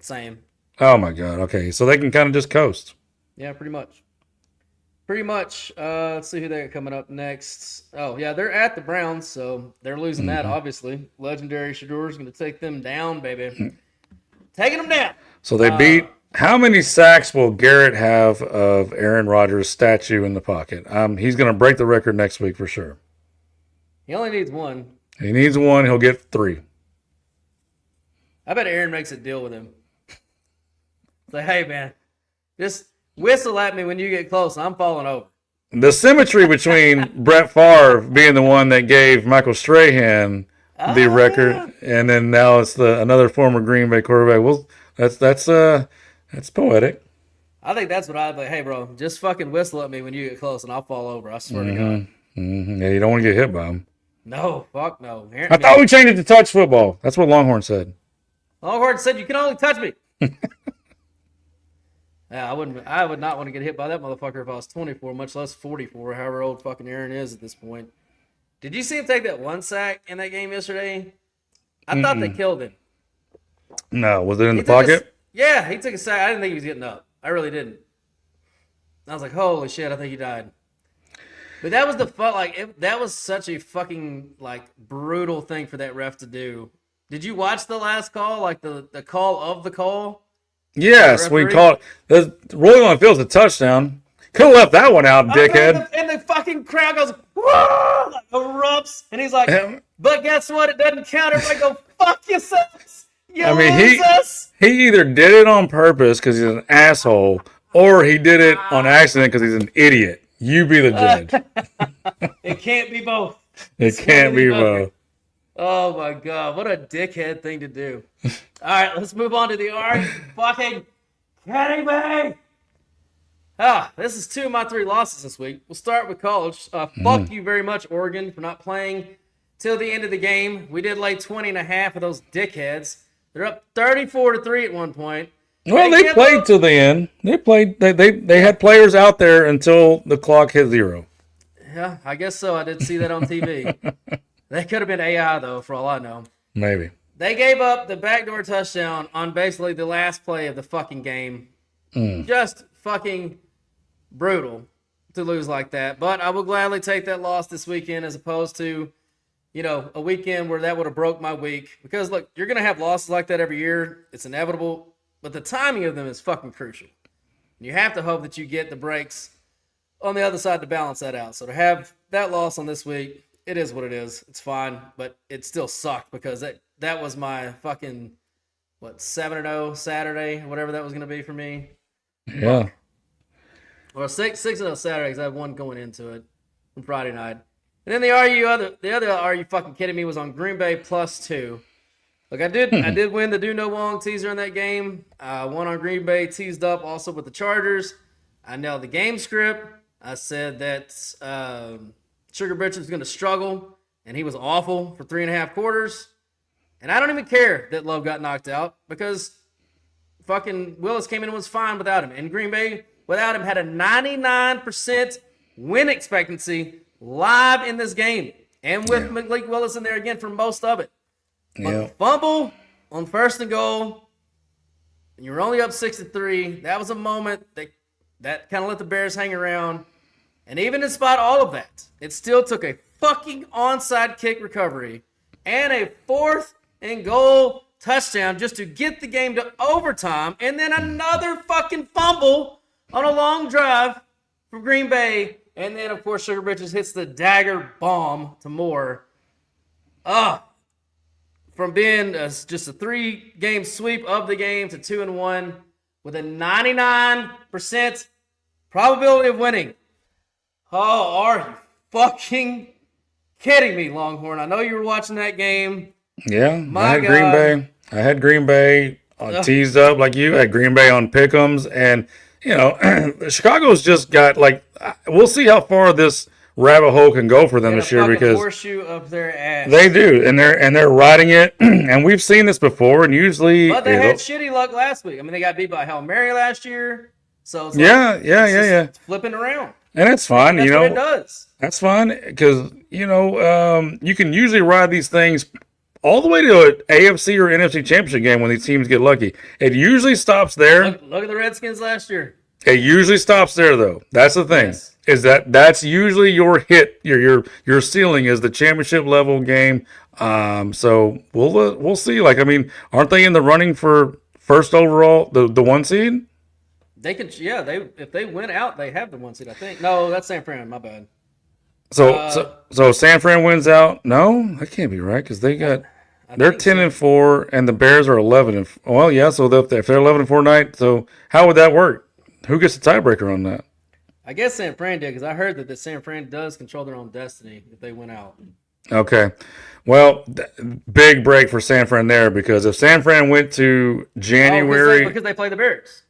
same. Oh my God. Okay, so they can kind of just coast. Yeah, pretty much. Pretty much. Let's see who they got coming up next. Oh yeah, they're at the Browns, so they're losing that. Obviously, legendary Shador is going to take them down, baby. Taking them down. So they beat. How many sacks will Garrett have of Aaron Rodgers' statue in the pocket? He's going to break the record next week for sure. He only needs one. He needs one. He'll get 3. I bet Aaron makes a deal with him. It's like, hey man, just whistle at me when you get close. I'm falling over. The symmetry between Brett Favre being the one that gave Michael Strahan the record, and then now it's another former Green Bay quarterback. Well, that's poetic. I think that's what I'd like. Hey, bro, just fucking whistle at me when you get close, and I'll fall over. I swear to God. Mm-hmm. Yeah, you don't want to get hit by him. No, fuck no. I thought we changed it to touch football. That's what Longhorn said. Longhorn said you can only touch me. Yeah, I would not want to get hit by that motherfucker if I was 24, much less 44, however old fucking Aaron is at this point. Did you see him take that one sack in that game yesterday? I thought they killed him. No, was it in the pocket? Yeah, he took a sack. I didn't think he was getting up. I really didn't. I was like, holy shit, I think he died. But that was that was such a fucking brutal thing for that ref to do. Did you watch the last call? Like the call of the call? Yes, we called the rolling on the field's a touchdown. Could have left that one out, dickhead. And the fucking crowd goes, whoa, erupts, and he's like, but guess what? It doesn't count. Everybody go, fuck yourselves. He either did it on purpose because he's an asshole, or he did it on accident because he's an idiot. You be the judge. It can't be both. It can't be both. Oh my God, what a dickhead thing to do. All right, let's move on to the Are You Fucking Kidding Me? This is 2 of my 3 losses this week. We'll start with college. Fuck you very much, Oregon, for not playing till the end of the game. We did lay 20.5 of those dickheads. They're up 34-3 at one point. Well, they played till the end. They played. They had players out there until the clock hit 0. Yeah, I guess so. I did see that on TV. That could have been AI, though, for all I know. Maybe. They gave up the backdoor touchdown on basically the last play of the fucking game. Just fucking brutal to lose like that. But I will gladly take that loss this weekend as opposed to, a weekend where that would have broke my week. Because, look, you're going to have losses like that every year. It's inevitable. But the timing of them is fucking crucial. You have to hope that you get the breaks on the other side to balance that out. So to have that loss on this week, it is what it is. It's fine, but it still sucked because that was my fucking 7-0 Saturday, whatever that was going to be for me. Yeah. Or 6-0 Saturday because I have one going into it from Friday night. And then the other Are You Fucking Kidding Me was on Green Bay +2. Look, I did win the Do No Wong teaser in that game. Won on Green Bay, teased up also with the Chargers. I nailed the game script. I said that Sugar Britch was going to struggle, and he was awful for 3.5 quarters. And I don't even care that Love got knocked out because fucking Willis came in and was fine without him. And Green Bay, without him, had a 99% win expectancy live in this game. And with Malik Willis in there again for most of it. But the fumble on 1st and goal, and you were only up 6-3. That was a moment that kind of let the Bears hang around. And even despite all of that, it still took a fucking onside kick recovery and a 4th and goal touchdown just to get the game to overtime, and then another fucking fumble on a long drive from Green Bay. And then, of course, Sugar Britches hits the dagger bomb to Moore. From being just a 3-game sweep of the game to 2-1 with a 99% probability of winning. Oh, are you fucking kidding me, Longhorn? I know you were watching that game. Yeah, My I had God. Green Bay. I had Green Bay teased up like you. I had Green Bay on pick'ems, and Chicago's just got we'll see how far this rabbit hole can go for them this year because horseshoe up their ass. they do, and they're riding it. And we've seen this before, and usually, But they had shitty luck last week. I mean, they got beat by Hail Mary last year, so it's yeah, flipping around. and it's fine. That's what it does. That's fine because you can usually ride these things all the way to an AFC or NFC championship game when these teams get lucky. It usually stops there. Look at the Redskins last year. It usually stops there, though. That's the thing. Yes. Is that's usually your hit. Your ceiling is the championship level game. So we'll see. Aren't they in the running for first overall, the 1 seed? They can, if they win out, they have the 1 seed, I think. No, that's San Fran. My bad. So San Fran wins out. No, that can't be right because they're 10-4 and the Bears are 11 and well, yeah. So if they're 11-4 tonight, so how would that work? Who gets the tiebreaker on that? I guess San Fran did because I heard that San Fran does control their own destiny if they win out. Okay, well, big break for San Fran there because if San Fran went to January because they play the Bears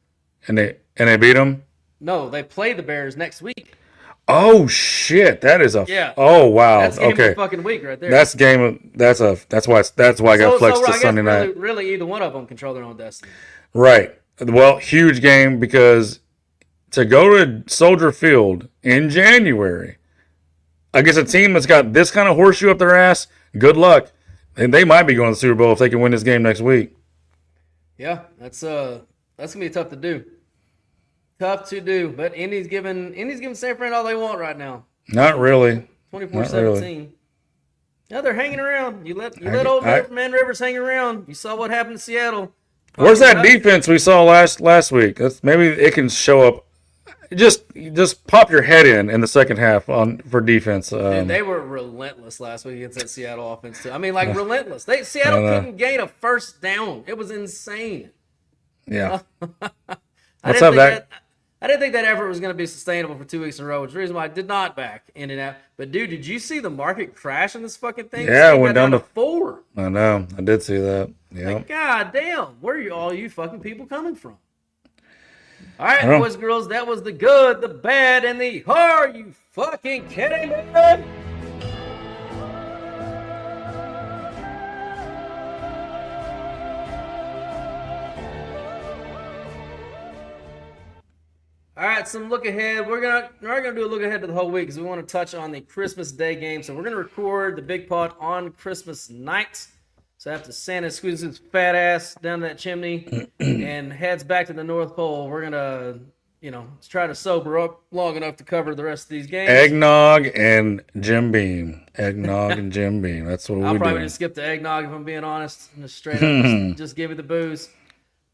and they beat them. No, they play the Bears next week. Oh shit! That is Oh wow! That's game okay, of the fucking week right there. That's game. That's why I got flexed to Sunday night. Really, either one of them control their own destiny. Right. Well, huge game because to go to Soldier Field in January against a team that's got this kind of horseshoe up their ass, good luck. And they might be going to the Super Bowl if they can win this game next week. Yeah, that's gonna be tough to do. Tough to do, but Indy's giving San Fran all they want right now. Not really. 24-17. Yeah, they're hanging around. You let old man Rivers hang around. You saw what happened to Seattle. Where's that defense we saw last week? Maybe it can show up. Just pop your head in the second half for defense. Dude, they were relentless last week against that Seattle offense too. I mean, relentless. Seattle couldn't gain a first down. It was insane. Yeah. I didn't think that effort was going to be sustainable for 2 weeks in a row, which is the reason why I did not back Indianapolis. But, dude, did you see the market crash in this fucking thing? Yeah, it went down to 4. I know. I did see that. Yeah. God damn. Where are all you fucking people coming from? All right, boys and girls, that was the good, the bad, and the are you fucking kidding me? All right, some look ahead. We're gonna do a look ahead to the whole week because we want to touch on the Christmas Day game. So we're gonna record the big pod on Christmas night. So after Santa squeezes his fat ass down that chimney and heads back to the North Pole, we're gonna, try to sober up long enough to cover the rest of these games. Eggnog and Jim Beam. Eggnog and Jim Beam. That's what we're doing. I'll probably just skip the eggnog if I'm being honest, and just straight up just give it the booze.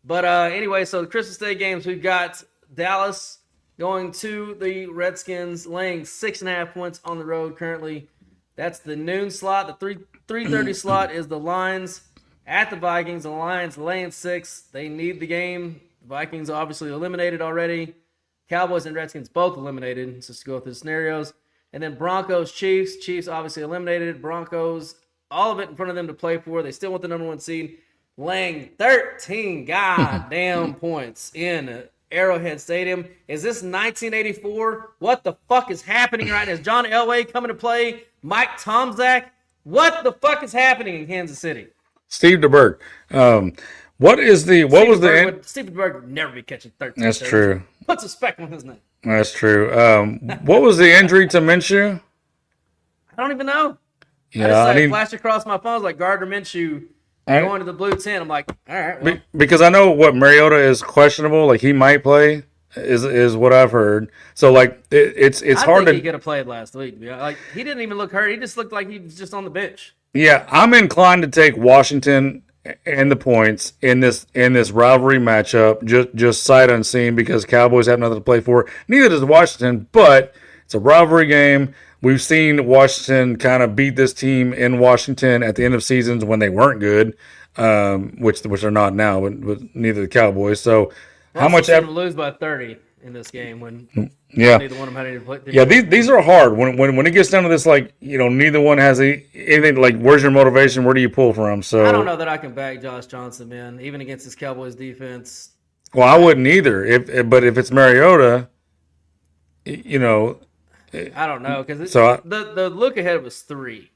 But anyway, so the Christmas Day games, we've got Dallas going to the Redskins, laying 6.5 points on the road currently. That's the noon slot. The 3:30 slot is the Lions at the Vikings. The Lions laying 6. They need the game. The Vikings obviously eliminated already. Cowboys and Redskins both eliminated. Just to go through the scenarios. And then Broncos, Chiefs. Chiefs obviously eliminated. Broncos, all of it in front of them to play for. They still want the number 1 seed. Laying 13 goddamn points in Arrowhead Stadium. Is this 1984? What the fuck is happening right now? Is John Elway coming to play? Mike Tomczak? What the fuck is happening in Kansas City? Steve DeBerg. What was the Steve DeBerg would never be catching 13. That's true. What's a spec on his name? That's true. What was the injury to Minshew? I don't even know. Yeah, I flashed across my phone. I was like Gardner Minshew going to the blue tent. I'm like, all right. Well. Because I know what Mariota is questionable. Like he might play. is what I've heard. So like it's I hard think to. he could have played last week. Yeah, like he didn't even look hurt. He just looked like he was just on the bench. Yeah, I'm inclined to take Washington and the points in this rivalry matchup, just sight unseen, because Cowboys have nothing to play for. Neither does Washington, but it's a rivalry game. We've seen Washington kind of beat this team in Washington at the end of seasons when they weren't good, which they're not now, but neither the Cowboys. So how much them lose by 30 in this game when yeah. neither one of them had any play. Yeah, these are hard. When it gets down to this, like, neither one has anything. Like, where's your motivation? Where do you pull from? So I don't know that I can back Josh Johnson, man, even against this Cowboys defense. Well, I wouldn't either. But if it's Mariota, I don't know, because the look ahead was 3.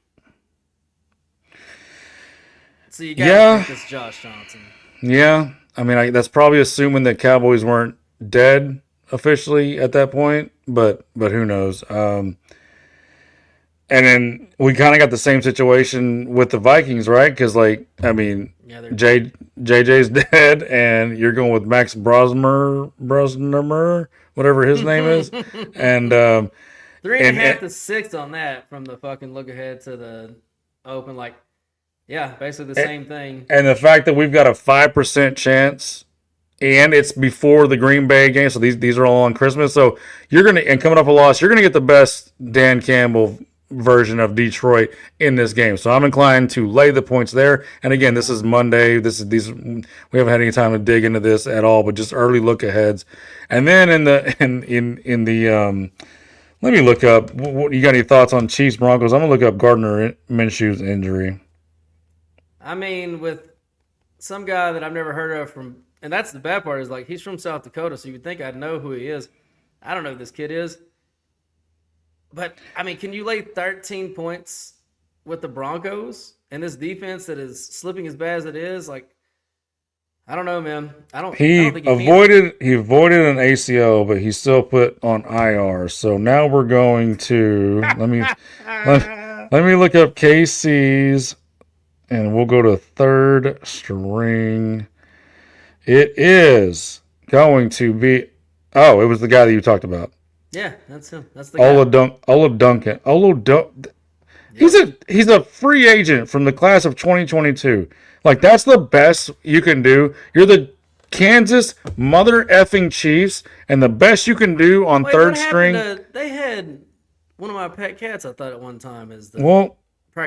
So you got to think it's Josh Johnson. Yeah, I mean, that's probably assuming that Cowboys weren't dead officially at that point, but who knows? And then we kind of got the same situation with the Vikings, right? Because, like, I mean, JJ's dead, and you're going with Max Brosmer, whatever his name is, and 3.5 to 6 on that from the fucking look ahead to the open, like, yeah, basically the same thing. And the fact that we've got a 5% chance, and it's before the Green Bay game, so these are all on Christmas. So and coming off a loss, you're gonna get the best Dan Campbell version of Detroit in this game. So I'm inclined to lay the points there. And again, this is Monday. We haven't had any time to dig into this at all, but just early look aheads. And then in the let me look up. You got any thoughts on Chiefs Broncos? I'm gonna look up Gardner Minshew's injury. I mean, with some guy that I've never heard of and that's the bad part, is like he's from South Dakota, so you would think I'd know who he is. I don't know who this kid is. But, I mean, can you lay 13 points with the Broncos and this defense that is slipping as bad as it is? Like, I don't know, man. I don't think he avoided an ACL, but he's still put on IR. So now we're going to let me look up KC's, and we'll go to third string. It is going to be it was the guy that you talked about. Yeah, that's him. That's the guy. Ola Duncan. He's a free agent from the class of 2022. Like, that's the best you can do. You're the Kansas mother effing Chiefs, and the best you can do on third string. They had one of my pet cats, I thought, at one time is the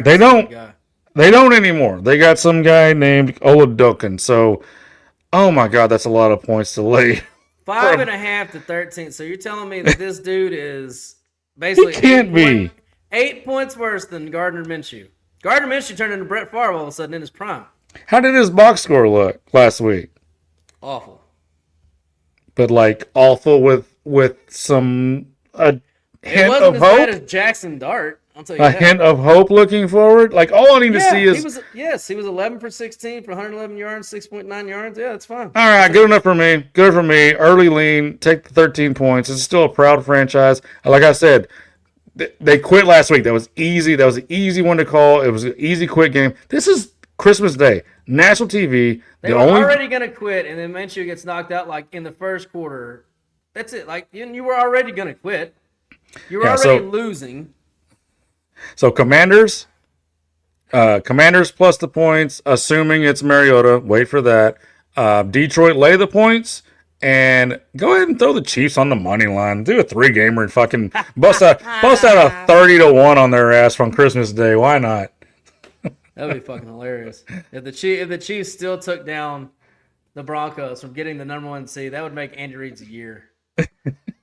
they don't guy. They don't anymore. They got some guy named Ola Duncan. So, oh my God, that's a lot of points to lay. 5.5 to 13. So you're telling me that this dude is basically he can't be 8 points worse than Gardner Minshew. Gardner Minshew turned into Brett Favre all of a sudden in his prime. How did his box score look last week? Awful. But like awful with some hint of hope. It wasn't as bad as Jackson Dart. I'll tell you that. Hint of hope looking forward. Like, all I need to see is he was 11 for 16 for 111 yards, 6.9 yards. Yeah, that's fine. All right, good enough for me. Good for me. Early lean. Take the 13 points. It's still a proud franchise. Like I said, they quit last week. That was easy. That was an easy one to call. It was an easy quit game. This is Christmas Day, national TV. They were already going to quit, and then Minshew gets knocked out like in the first quarter. That's it. Like, you were already going to quit. You were already losing. So Commanders plus the points, assuming it's Mariota. Wait for that. Detroit lay the points, and go ahead and throw the Chiefs on the money line. Do a 3-gamer and fucking bust out a 30-1 on their ass from Christmas Day. Why not? That'd be fucking hilarious. If the Chiefs still took down the Broncos from getting the number 1 seed, that would make Andy Reid's year.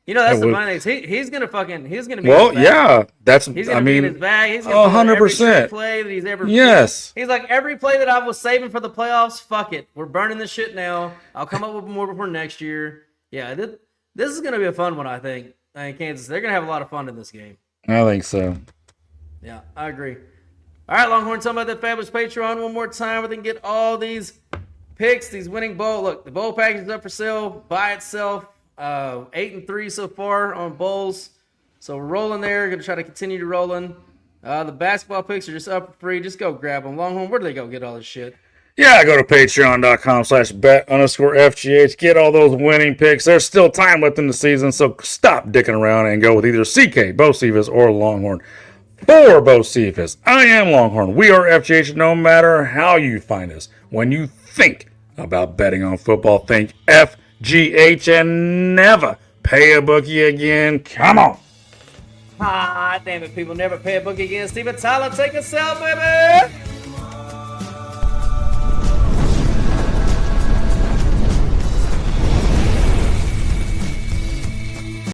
You know, that's the funny thing. He's gonna be. Well, yeah, he's gonna be in his bag. He's gonna 100% every play that he's ever. Yes. He's like, every play that I was saving for the playoffs. Fuck it, we're burning this shit now. I'll come up with more before next year. Yeah, this is gonna be a fun one. I think in Kansas, they're gonna have a lot of fun in this game. I think so. Yeah, I agree. All right, Longhorn, tell me about that fabulous Patreon one more time. We can get all these picks, these winning bowl. Look, the bowl package is up for sale by itself. 8-3 so far on bowls, so we're rolling there. Gonna try to continue to rolling. The basketball picks are just up for free. Just go grab them. Longhorn, where do they go get all this shit? Yeah, go to patreon.com/bet_FGH. Get all those winning picks. There's still time left in the season, so stop dicking around and go with either CK, Bo Cephas, or Longhorn. For Bo Cephas, I am Longhorn. We are FGH no matter how you find us. When you think about betting on football, think FGH and never pay a bookie again. Come on. Ah, damn it, people never pay a bookie again. Steven Tyler, take us out, baby.